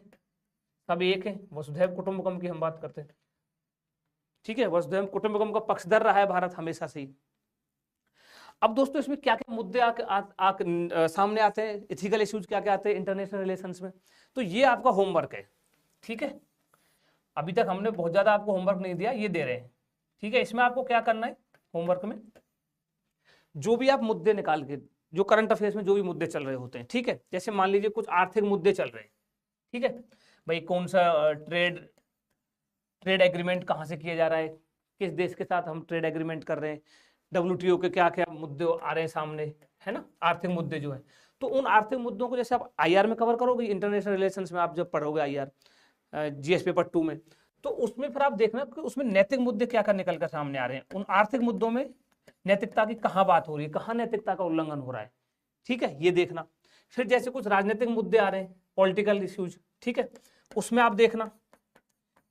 सब एक है, वसुधैव कुटुंबकम की हम बात करते हैं, ठीक है। वसुधैव कुटुंबकम का पक्षधर रहा है भारत हमेशा से ही। अब दोस्तों इसमें क्या क्या मुद्दे सामने आते हैं, इथिकल इश्यूज क्या क्या आते हैं इंटरनेशनल रिलेशंस में, तो ये आपका होमवर्क है, ठीक है। अभी तक हमने बहुत ज्यादा आपको होमवर्क नहीं दिया, ये दे रहे हैं, ठीक है। इसमें आपको क्या करना है, होमवर्क में जो भी आप मुद्दे निकाल के, जो करंट अफेयर्स में जो भी मुद्दे चल रहे होते हैं, ठीक है, जैसे मान लीजिए कुछ आर्थिक मुद्दे चल रहे हैं, ठीक है भाई, कौन सा ट्रेड एग्रीमेंट कहाँ से किया जा रहा है, किस देश के साथ हम ट्रेड एग्रीमेंट कर रहे हैं, WTO के क्या क्या मुद्दे आ रहे हैं सामने, है ना, आर्थिक मुद्दे जो है। तो उन आर्थिक मुद्दों को जैसे आप IR में कवर करोगे, इंटरनेशनल रिलेशंस में आप जब पढ़ोगे IR GS पेपर 2 में, तो उसमें फिर आप देखना कि उसमें नैतिक मुद्दे क्या क्या निकल कर सामने आ रहे हैं, उन आर्थिक मुद्दों में नैतिकता की कहाँ बात हो रही है, कहाँ नैतिकता का उल्लंघन हो रहा है, ठीक है, ये देखना। फिर जैसे कुछ राजनीतिक मुद्दे आ रहे हैं, पॉलिटिकल इश्यूज, ठीक है, उसमें आप देखना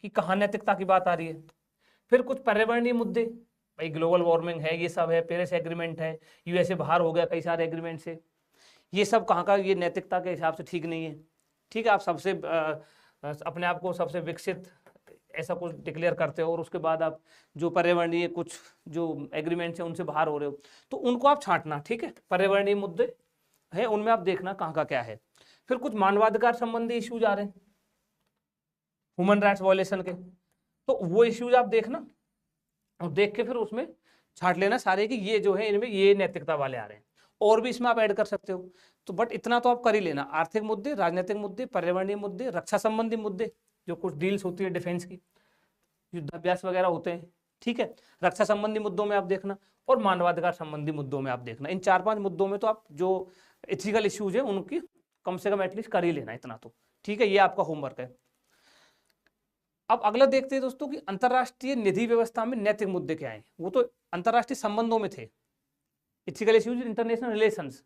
कि कहाँ नैतिकता की बात आ रही है। फिर कुछ पर्यावरणीय मुद्दे, भाई ग्लोबल वार्मिंग है, ये सब है, पेरिस एग्रीमेंट है, USA बाहर हो गया कई सारे एग्रीमेंट से, ये सब कहाँ का, ये नैतिकता के हिसाब से ठीक नहीं है, ठीक है। आप सबसे अपने आप को सबसे विकसित ऐसा कुछ डिक्लेयर करते हो और उसके बाद आप जो पर्यावरणीय कुछ जो एग्रीमेंट्स हैं उनसे बाहर हो रहे हो, तो उनको आप छांटना, ठीक है। पर्यावरणीय मुद्दे हैं उनमें आप देखना कहाँ का क्या है। फिर कुछ मानवाधिकार संबंधी इश्यूज आ रहे हैं, ह्यूमन राइट्स वायलेशन के, तो वो इश्यूज आप देखना और देख के फिर उसमें छांट लेना सारे कि ये जो है इनमें ये नैतिकता वाले आ रहे हैं। और भी इसमें आप ऐड कर सकते हो, तो बट इतना तो आप कर ही लेना, आर्थिक मुद्दे, राजनीतिक मुद्दे, पर्यावरणीय मुद्दे, रक्षा संबंधी मुद्दे, जो कुछ डील्स होती है डिफेंस की, युद्धाभ्यास वगैरह होते हैं, ठीक है, रक्षा संबंधी मुद्दों में आप देखना, और मानवाधिकार संबंधी मुद्दों में आप देखना। इन 4-5 मुद्दों में तो आप जो इथिकल इश्यूज है उनकी कम से कम एटलीस्ट कर ही लेना इतना तो, ठीक है। ये आपका होमवर्क है। अब अगला देखते हैं दोस्तों कि अंतरराष्ट्रीय निधि व्यवस्था में नैतिक मुद्दे क्या हैं। वो तो अंतरराष्ट्रीय संबंधों में थे, ethical issues in international relations,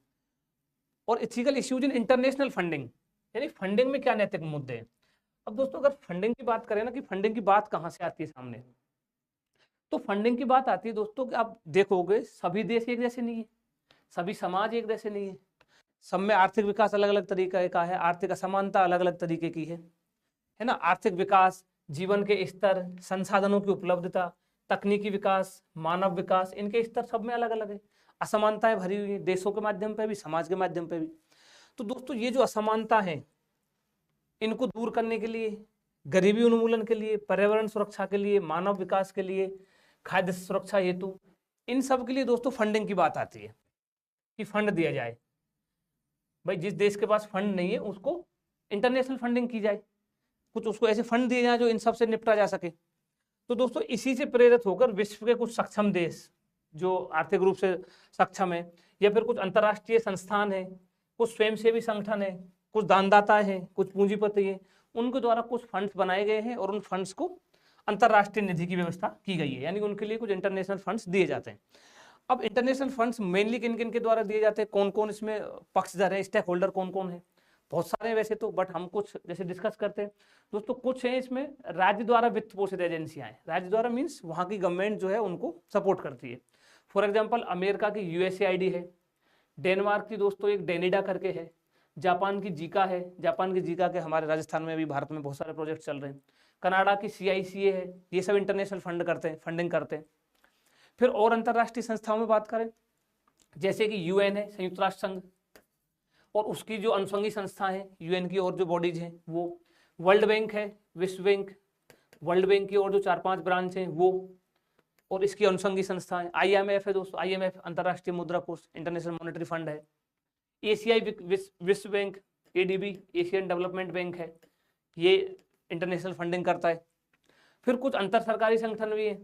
और ethical issues in international funding, यानी फंडिंग में क्या नैतिक मुद्दे हैं। अब दोस्तों अगर फंडिंग की बात करें ना कि फंडिंग की बात कहाँ से आती है सामने, तो फंडिंग की बात आती है दोस्तों कि आप देखोगे सभी देश एक जैसे नहीं है, सभी समाज एक जैसे नहीं है, सब में आर्थिक विकास अलग अलग तरीके का है, आर्थिक असमानता अलग अलग तरीके की है ना। आर्थिक विकास, जीवन के स्तर, संसाधनों की उपलब्धता, तकनीकी विकास, मानव विकास, इनके स्तर सब में अलग अलग है, असमानताएं भरी हुई है देशों के माध्यम पे भी, समाज के माध्यम पे भी। तो दोस्तों ये जो असमानता है, इनको दूर करने के लिए, गरीबी उन्मूलन के लिए, पर्यावरण सुरक्षा के लिए, मानव विकास के लिए, खाद्य सुरक्षा हेतु, इन सब के लिए दोस्तों फंडिंग की बात आती है कि फंड दिया जाए। भाई जिस देश के पास फंड नहीं है उसको इंटरनेशनल फंडिंग की जाए, कुछ उसको ऐसे फंड दिए जाए जो इन सब से निपटा जा सके। तो दोस्तों इसी से प्रेरित होकर विश्व के कुछ सक्षम देश जो आर्थिक रूप से सक्षम है, या फिर कुछ अंतर्राष्ट्रीय संस्थान है, कुछ स्वयंसेवी संगठन है, कुछ दानदाता हैं, कुछ पूंजीपति हैं, उनके द्वारा कुछ फंड्स बनाए गए हैं और उन फंड्स को अंतर्राष्ट्रीय निधि की व्यवस्था की गई है, यानी उनके लिए कुछ इंटरनेशनल फंड्स दिए जाते हैं। अब इंटरनेशनल फंड्स मेनली किन किन के द्वारा दिए जाते हैं, कौन कौन इसमें पक्षधर है, स्टेक होल्डर कौन कौन है, बहुत सारे हैं वैसे तो, बट हम कुछ जैसे डिस्कस करते हैं दोस्तों। कुछ है इसमें राज्य द्वारा वित्त पोषित एजेंसियां हैं, राज्य द्वारा मीन्स वहाँ की गवर्नमेंट जो है उनको सपोर्ट करती है। फॉर एग्जाम्पल अमेरिका की यूएसएआईडी है, डेनमार्क की दोस्तों एक डेनिडा करके है, जापान की जीका है, जापान की जीका के हमारे राजस्थान में भी, भारत में बहुत सारे प्रोजेक्ट चल रहे हैं। कनाडा की CICA है, ये सब इंटरनेशनल फंड करते हैं, फंडिंग करते हैं। फिर और अंतर्राष्ट्रीय संस्थाओं में बात करें, जैसे कि UN है, संयुक्त राष्ट्र संघ, और उसकी जो अनुषंगी संस्था है UN की और जो बॉडीज हैं वो, वर्ल्ड बैंक है, विश्व बैंक, वर्ल्ड बैंक की और जो 4-5 ब्रांच हैं वो, और इसकी अनुषंगी संस्था है। IMF है दोस्तों, IMF अंतर्राष्ट्रीय मुद्रा कोष, इंटरनेशनल मॉनेटरी फंड है। ACI विश्व bank, ADB Asian development bank है, ये इंटरनेशनल फंडिंग करता है। फिर कुछ अंतर सरकारी संगठन भी है,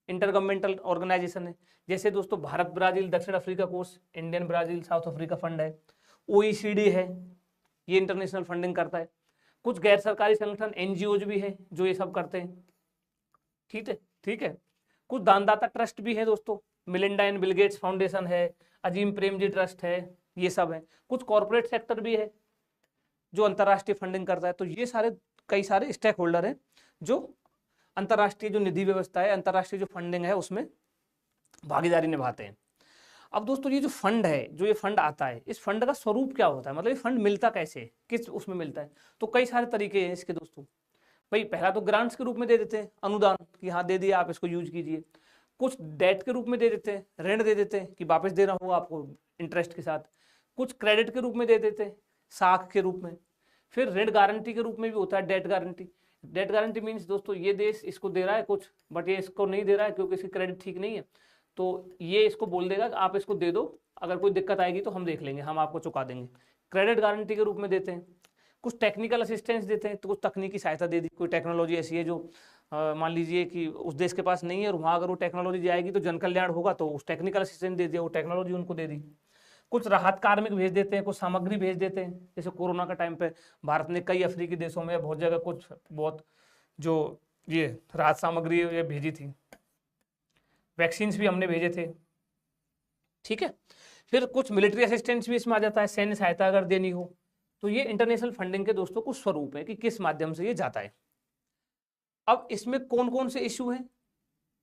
इंटर गवर्नमेंटल ऑर्गेनाइजेशन है, जैसे दोस्तों भारत ब्राजील दक्षिण अफ्रीका कोष, Indian Brazil south Africa fund है। OECD है, ये इंटरनेशनल फंडिंग करता है। कुछ गैर सरकारी संगठन NGOज भी है जो ये सब करते हैं, ठीक है। कुछ दानदाता ट्रस्ट भी है दोस्तों, Melinda and Bill Gates foundation है, अजीम प्रेमजी ट्रस्ट है, ये सब है। कुछ कॉर्पोरेट सेक्टर भी है जो अंतर्राष्ट्रीय फंडिंग करता है। तो ये सारे कई सारे स्टेक होल्डर हैं जो अंतर्राष्ट्रीय जो निधि व्यवस्था है, अंतर्राष्ट्रीय जो फंडिंग है उसमें भागीदारी निभाते हैं। अब दोस्तों ये जो फंड है, जो ये फंड आता है, इस फंड का स्वरूप क्या होता है, मतलब ये फंड मिलता कैसे है, किस उसमें मिलता है। तो कई सारे तरीके हैं इसके दोस्तों। भाई पहला तो ग्रांट्स के रूप में दे देते हैं, अनुदान कि हाँ दे दिया आप इसको यूज कीजिए। कुछ डेट के रूप में दे देते हैं, ऋण दे देते हैं कि वापस देना होगा आपको इंटरेस्ट के साथ। कुछ क्रेडिट के रूप में दे देते हैं, साख के रूप में। फिर ऋण गारंटी के रूप में भी होता है debt guarantee. Debt guarantee means दोस्तों ये देश इसको दे रहा है कुछ, बट ये इसको नहीं दे रहा है क्योंकि इसकी क्रेडिट ठीक नहीं है, तो ये इसको बोल देगा कि आप इसको दे दो, अगर कोई दिक्कत आएगी तो हम देख लेंगे, हम आपको चुका देंगे। क्रेडिट गारंटी के रूप में देते हैं। कुछ टेक्निकल असिस्टेंस देते हैं, तो कुछ तकनीकी सहायता दे दी, कोई टेक्नोलॉजी ऐसी है जो मान लीजिए कि उस देश के पास नहीं है और वहाँ अगर वो टेक्नोलॉजी जाएगी तो जन कल्याण होगा, तो उस टेक्निकल असिस्टेंस दे दिया, वो टेक्नोलॉजी उनको दे दी। कुछ राहत कार्मिक भेज देते हैं, कुछ सामग्री भेज देते हैं, जैसे कोरोना का टाइम पे भारत ने कई अफ्रीकी देशों में बहुत जगह कुछ बहुत जो ये राहत सामग्री ये भेजी थी, वैक्सीन्स भी हमने भेजे थे, ठीक है। फिर कुछ मिलिट्री असिस्टेंस भी इसमें आ जाता है, सैन्य सहायता अगर देनी हो। तो ये इंटरनेशनल फंडिंग के दोस्तों कुछ स्वरूप है कि किस माध्यम से ये जाता है। अब इसमें कौन कौन से इशू हैं,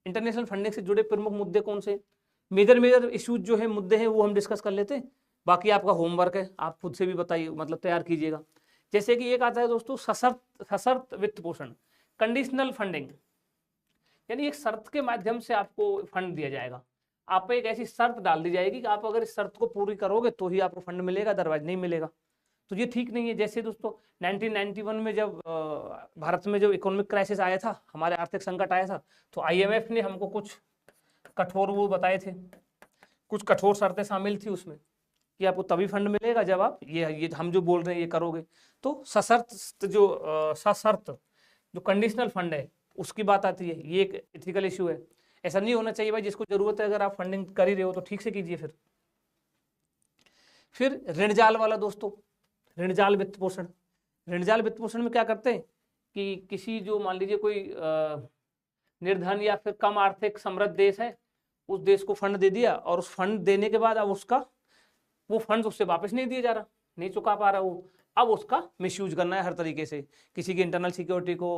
इंटरनेशनल फंडिंग से जुड़े प्रमुख मुद्दे कौन से, मेजर इशूज जो है, मुद्दे हैं, वो हम डिस्कस कर लेते हैं। बाकी आपका होमवर्क है, आप खुद से भी बताइए, मतलब तैयार कीजिएगा। जैसे कि एक आता है दोस्तों सशर्त वित्त पोषण, कंडीशनल फंडिंग, यानी एक शर्त के माध्यम से आपको फंड दिया जाएगा। आप पे एक ऐसी शर्त डाल दी जाएगी कि आप अगर इस शर्त को पूरी करोगे तो ही आपको फंड मिलेगा, अदरवाइज नहीं मिलेगा। तो ये ठीक नहीं है। जैसे दोस्तों 1991 में जब भारत में जो इकोनॉमिक क्राइसिस आया था, हमारे आर्थिक संकट आया था, तो IMF ने हमको कुछ कठोर वो बताए थे, कुछ कठोर शर्तें शामिल थी उसमें कि आपको तभी फंड मिलेगा जब आप ये हम जो बोल रहे हैं ये करोगे। तो सशर्त जो कंडीशनल फंड है उसकी बात आती है, ये एक एथिकल इशू है। ऐसा नहीं होना चाहिए भाई, जिसको जरूरत है अगर आप फंडिंग कर ही रहे हो तो ठीक से कीजिए। फिर ऋण जाल वाला दोस्तों, ऋण जाल वित्त पोषण। ऋण जाल वित्त पोषण में क्या करते हैं कि किसी जो मान लीजिए कोई निर्धन या फिर कम आर्थिक समृद्ध देश है, उस देश को फंड दे दिया और उस फंड देने के बाद अब उसका वो फंड उससे वापस नहीं दिया जा रहा, नहीं चुका पा रहा वो। अब उसका मिसयूज करना है हर तरीके से, किसी की इंटरनल सिक्योरिटी को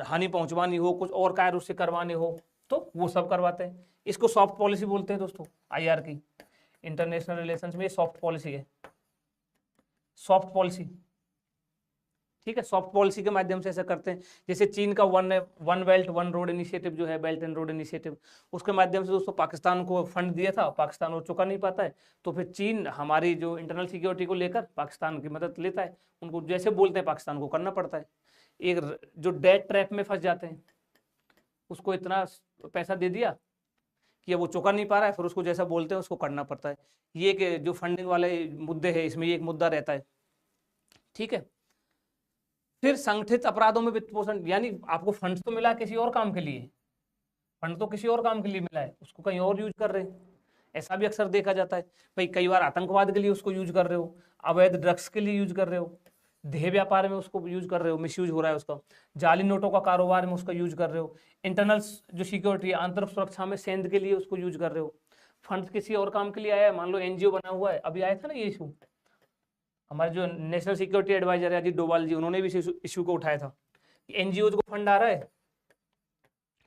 हानि पहुंचवानी हो, कुछ और कार्य उससे करवाने हो, तो वो सब करवाते हैं। इसको सॉफ्ट पॉलिसी बोलते हैं दोस्तों, आईआर की, इंटरनेशनल रिलेशंस में सॉफ्ट पॉलिसी है, सॉफ्ट पॉलिसी। ठीक है, सॉफ्ट पॉलिसी के माध्यम से ऐसा करते हैं। जैसे चीन का one belt one road initiative जो है, बेल्ट एंड रोड इनिशिएटिव, उसके माध्यम से दोस्तों पाकिस्तान को फंड दिया था, पाकिस्तान वो चुका नहीं पाता है, तो फिर चीन हमारी जो इंटरनल सिक्योरिटी को लेकर पाकिस्तान की मदद लेता है, उनको जैसे बोलते हैं पाकिस्तान को करना पड़ता है। एक जो डेट ट्रैप में फंस जाते हैं, उसको इतना पैसा दे दिया कि वो चुका नहीं पा रहा है, फिर उसको जैसा बोलते हैं उसको करना पड़ता है। ये कि जो फंडिंग वाले मुद्दे हैं, इसमें ये एक मुद्दा रहता है। ठीक है, फिर संगठित अपराधों में वित्त पोषण, यानी आपको फंड तो मिला किसी और काम के लिए, फंड तो किसी और काम के लिए मिला है, उसको कहीं और यूज कर रहे हैं। ऐसा भी अक्सर देखा जाता है भाई, कई बार आतंकवाद के लिए उसको यूज कर रहे हो, अवैध ड्रग्स के लिए यूज कर रहे हो, देह व्यापार में उसको यूज कर रहे हो, मिसयूज हो रहा है उसका, जाली नोटों का कारोबार में उसका यूज कर रहे हो, इंटरनल जो सिक्योरिटी आंतरिक सुरक्षा में सेंध के लिए उसको यूज कर रहे हो। फंड किसी और काम के लिए आया है, मान लो एनजीओ बना हुआ है, अभी आया था ना ये इशू, हमारे जो नेशनल सिक्योरिटी एडवाइजर है अजीत डोभाल जी, उन्होंने भी इशू को उठाया था कि एनजीओ को फंड आ रहा है,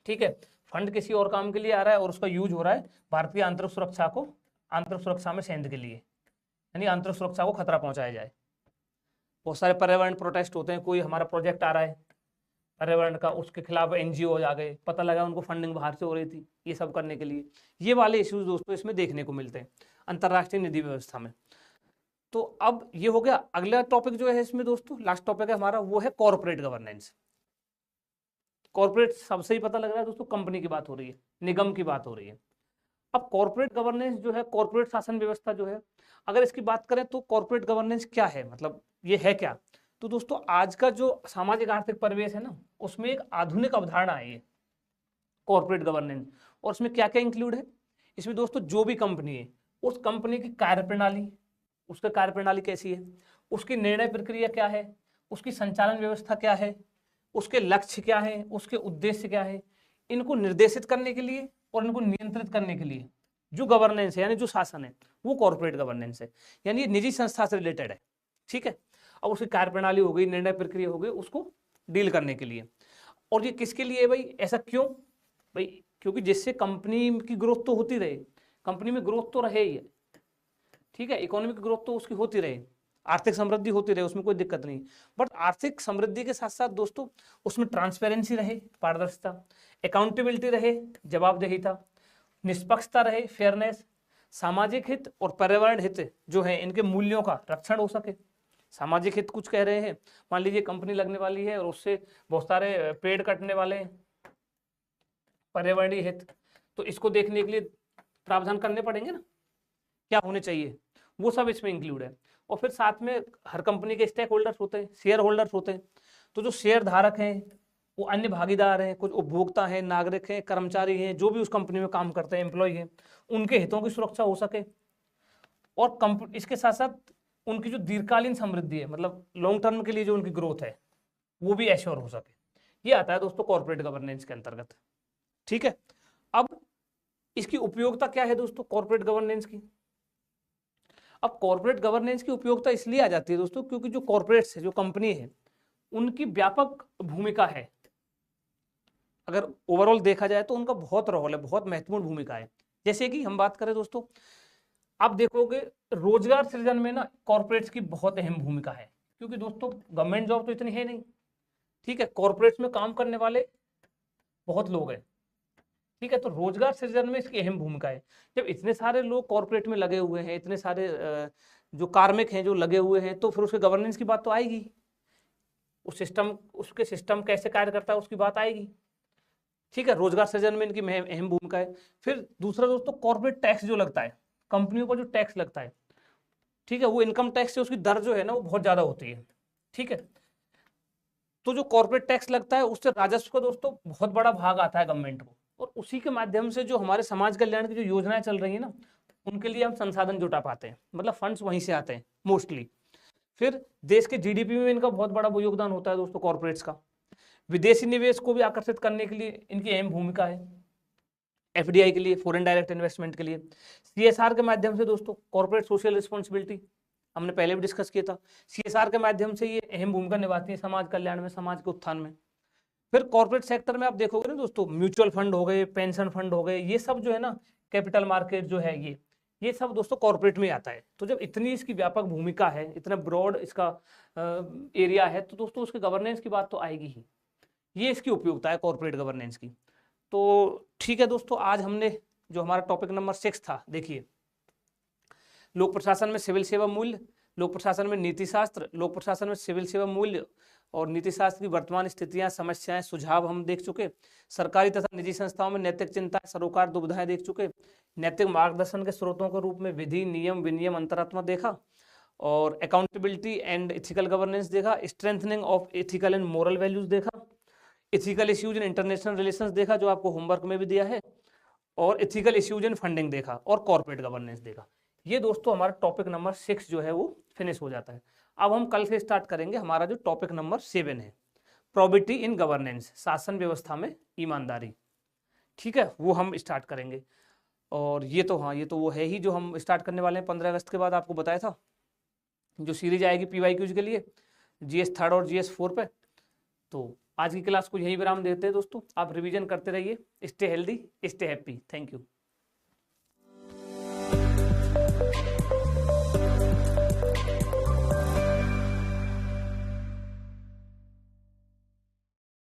ठीक है, फंड किसी और काम के लिए आ रहा है और उसका यूज हो रहा है भारतीय आंतरिक सुरक्षा को, आंतरिक सुरक्षा में सेंध के लिए, यानी आंतरिक सुरक्षा को खतरा पहुंचाया जाए। बहुत सारे पर्यावरण प्रोटेस्ट होते हैं, कोई हमारा प्रोजेक्ट आ रहा है पर्यावरण का, उसके खिलाफ एनजीओ आ गए, पता लगा उनको फंडिंग बाहर से हो रही थी, ये सब करने के लिए, ये वाले इश्यूज दोस्तों इसमें देखने को मिलते हैं अंतर्राष्ट्रीय निधि व्यवस्था में। तो अब ये हो गया। अगला टॉपिक जो है इसमें दोस्तों, लास्ट टॉपिक है हमारा, वो है कॉर्पोरेट गवर्नेंस। कॉर्पोरेट सबसे ही पता लग रहा है दोस्तों, कंपनी की बात हो रही है, निगम की बात हो रही है। अब कॉर्पोरेट गवर्नेंस जो है, कॉर्पोरेट शासन व्यवस्था जो है, अगर इसकी बात करें तो कॉर्पोरेट गवर्नेंस क्या है, मतलब ये है क्या। तो दोस्तों आज का जो सामाजिक आर्थिक परिवेश है ना, उसमें एक आधुनिक अवधारणा है ये कॉर्पोरेट गवर्नेंस। और उसमें क्या क्या इंक्लूड है, इसमें दोस्तों जो भी कंपनी है, उस कंपनी की कार्यप्रणाली, उसका कार्यप्रणाली कैसी है, उसकी निर्णय प्रक्रिया क्या है, उसकी संचालन व्यवस्था क्या है, उसके लक्ष्य क्या है, उसके उद्देश्य क्या है, इनको निर्देशित करने के लिए और इनको नियंत्रित करने के लिए जो गवर्नेंस है, यानी जो शासन है, वो कॉर्पोरेट गवर्नेंस है, यानी ये निजी संस्था से रिलेटेड है। ठीक है, अब उसकी कार्यप्रणाली हो गई, निर्णय प्रक्रिया हो गई, उसको डील करने के लिए। और ये किसके लिए है भाई, ऐसा क्यों भाई, क्योंकि जिससे कंपनी की ग्रोथ तो होती रहे, कंपनी में ग्रोथ तो रहे ही है, ठीक है, इकोनॉमिक ग्रोथ तो उसकी होती रहे, आर्थिक समृद्धि होती रहे, उसमें कोई दिक्कत नहीं। बट आर्थिक समृद्धि के साथ साथ दोस्तों उसमें ट्रांसपेरेंसी रहे, पारदर्शिता, अकाउंटेबिलिटी रहे, जवाबदेहिता, निष्पक्षता रहे, फेयरनेस, सामाजिक हित और पर्यावरण हित जो है इनके मूल्यों का रक्षण हो सके। सामाजिक हित कुछ कह रहे हैं, मान लीजिए कंपनी लगने वाली है और उससे बहुत सारे पेड़ कटने वाले हैं, पर्यावरणीय हित, तो इसको देखने के लिए प्रावधान करने पड़ेंगे ना, क्या होने चाहिए, वो सब इसमें इंक्लूड है। और फिर साथ में हर कंपनी के स्टेक होल्डर्स होते हैं, शेयर होल्डर्स होते हैं, तो जो शेयर धारक हैं वो अन्य भागीदार हैं, कुछ उपभोक्ता हैं, नागरिक हैं, कर्मचारी हैं, जो भी उस कंपनी में काम करते हैं, एम्प्लॉय हैं, उनके हितों की सुरक्षा हो सके। और इसके साथ साथ उनकी जो दीर्घकालीन समृद्धि है, मतलब लॉन्ग टर्म के लिए जो उनकी ग्रोथ है, वो भी एश्योर हो सके। ये आता है दोस्तों कॉर्पोरेट गवर्नेंस के अंतर्गत। ठीक है, अब इसकी उपयोगिता क्या है दोस्तों कॉर्पोरेट गवर्नेंस की। अब कॉर्पोरेट गवर्नेंस की उपयोगिता इसलिए आ जाती है दोस्तों, क्योंकि जो कॉर्पोरेट्स है, जो कंपनी है, उनकी व्यापक भूमिका है। अगर ओवरऑल देखा जाए तो उनका बहुत रोल है, बहुत महत्वपूर्ण भूमिका है। जैसे कि हम बात करें दोस्तों, आप देखोगे रोजगार सृजन में ना कॉर्पोरेट्स की बहुत अहम भूमिका है, क्योंकि दोस्तों गवर्नमेंट जॉब तो इतनी है नहीं, ठीक है, कॉर्पोरेट्स में काम करने वाले बहुत लोग हैं, ठीक है, तो रोजगार सृजन में इसकी अहम भूमिका है। जब इतने सारे लोग कॉर्पोरेट में लगे हुए हैं, इतने सारे जो कार्मिक हैं जो लगे हुए हैं, तो फिर उसके गवर्नेंस की बात तो आएगी, उस सिस्टम, उसके सिस्टम कैसे कार्य करता है उसकी बात आएगी। ठीक है, रोजगार सृजन में इनकी अहम भूमिका है। फिर दूसरा दोस्तों, कॉर्पोरेट टैक्स जो लगता है, कंपनियों का जो टैक्स लगता है, ठीक है, वो इनकम टैक्स से उसकी दर जो है ना वो बहुत ज्यादा होती है। ठीक है, तो जो कॉर्पोरेट टैक्स लगता है उससे राजस्व का दोस्तों बहुत बड़ा भाग आता है गवर्नमेंट को, और उसी के माध्यम से जो हमारे समाज कल्याण की जो योजनाएं चल रही है ना, उनके लिए हम संसाधन जुटा पाते हैं, मतलब फंड्स वहीं से आते हैं मोस्टली। फिर देश के जीडीपी में इनका बहुत बड़ा योगदान होता है दोस्तों कॉर्पोरेट्स का। विदेशी निवेश को भी आकर्षित करने के लिए इनकी अहम भूमिका है, एफडीआई के लिए, फॉरेन डायरेक्ट इन्वेस्टमेंट के लिए। सीएसआर के माध्यम से दोस्तों कॉर्पोरेट सोशल रिस्पॉन्सिबिलिटी, हमने पहले भी डिस्कस किया था। CSR के माध्यम से ये अहम भूमिका निभाती है समाज कल्याण में, समाज के उत्थान में। फिर कॉर्पोरेट सेक्टर में आप देखोगे ना दोस्तों, म्यूचुअल फंड हो गए, पेंशन फंड हो गए, ये सब जो है ना, कैपिटल मार्केट जो है ये सब दोस्तों कॉर्पोरेट में आता है। तो जब इतनी इसकी व्यापक भूमिका है, इतना ब्रॉड इसका एरिया है, तो दोस्तों उसके गवर्नेंस की बात तो आएगी ही। ये इसकी उपयोगिता है कॉर्पोरेट गवर्नेंस की। तो ठीक है दोस्तों, आज हमने जो हमारा टॉपिक नंबर 6 था, देखिए, लोक प्रशासन में सिविल सेवा मूल्य, लोक प्रशासन में नीति शास्त्र, लोक प्रशासन में सिविल सेवा मूल्य और नीति शास्त्र की वर्तमान स्थितियां, समस्याएं, सुझाव हम देख चुके। सरकारी तथा निजी संस्थाओं में नैतिक चिंताएं, सरोकार दुविधाएं देख चुके। नैतिक मार्गदर्शन के स्रोतों के रूप में विधि, नियम, विनियम, अंतरात्मा देखा। और अकाउंटेबिलिटी एंड इथिकल गवर्नेंस देखा। Strengthening of ethical and moral values देखा। Ethical issues in international relations देखा, जो आपको होमवर्क में भी दिया है। और इथिकल इश्यूज इन फंडिंग देखा, और कॉर्पोरेट गवर्नेंस देखा। ये दोस्तों हमारा टॉपिक नंबर 6 जो है वो फिनिश हो जाता है। अब हम कल से स्टार्ट करेंगे हमारा जो टॉपिक नंबर 7 है, प्रोबिटी इन गवर्नेंस, शासन व्यवस्था में ईमानदारी। ठीक है, वो हम स्टार्ट करेंगे। और ये तो हाँ, ये तो वो है ही जो हम स्टार्ट करने वाले हैं 15 अगस्त के बाद, आपको बताया था। जो सीरीज आएगी PYQs के लिए, GS 3 और GS 4 पे। तो आज की क्लास को यही विराम देते हैं दोस्तों। आप रिवीजन करते रहिए। Stay healthy, stay happy. Thank you.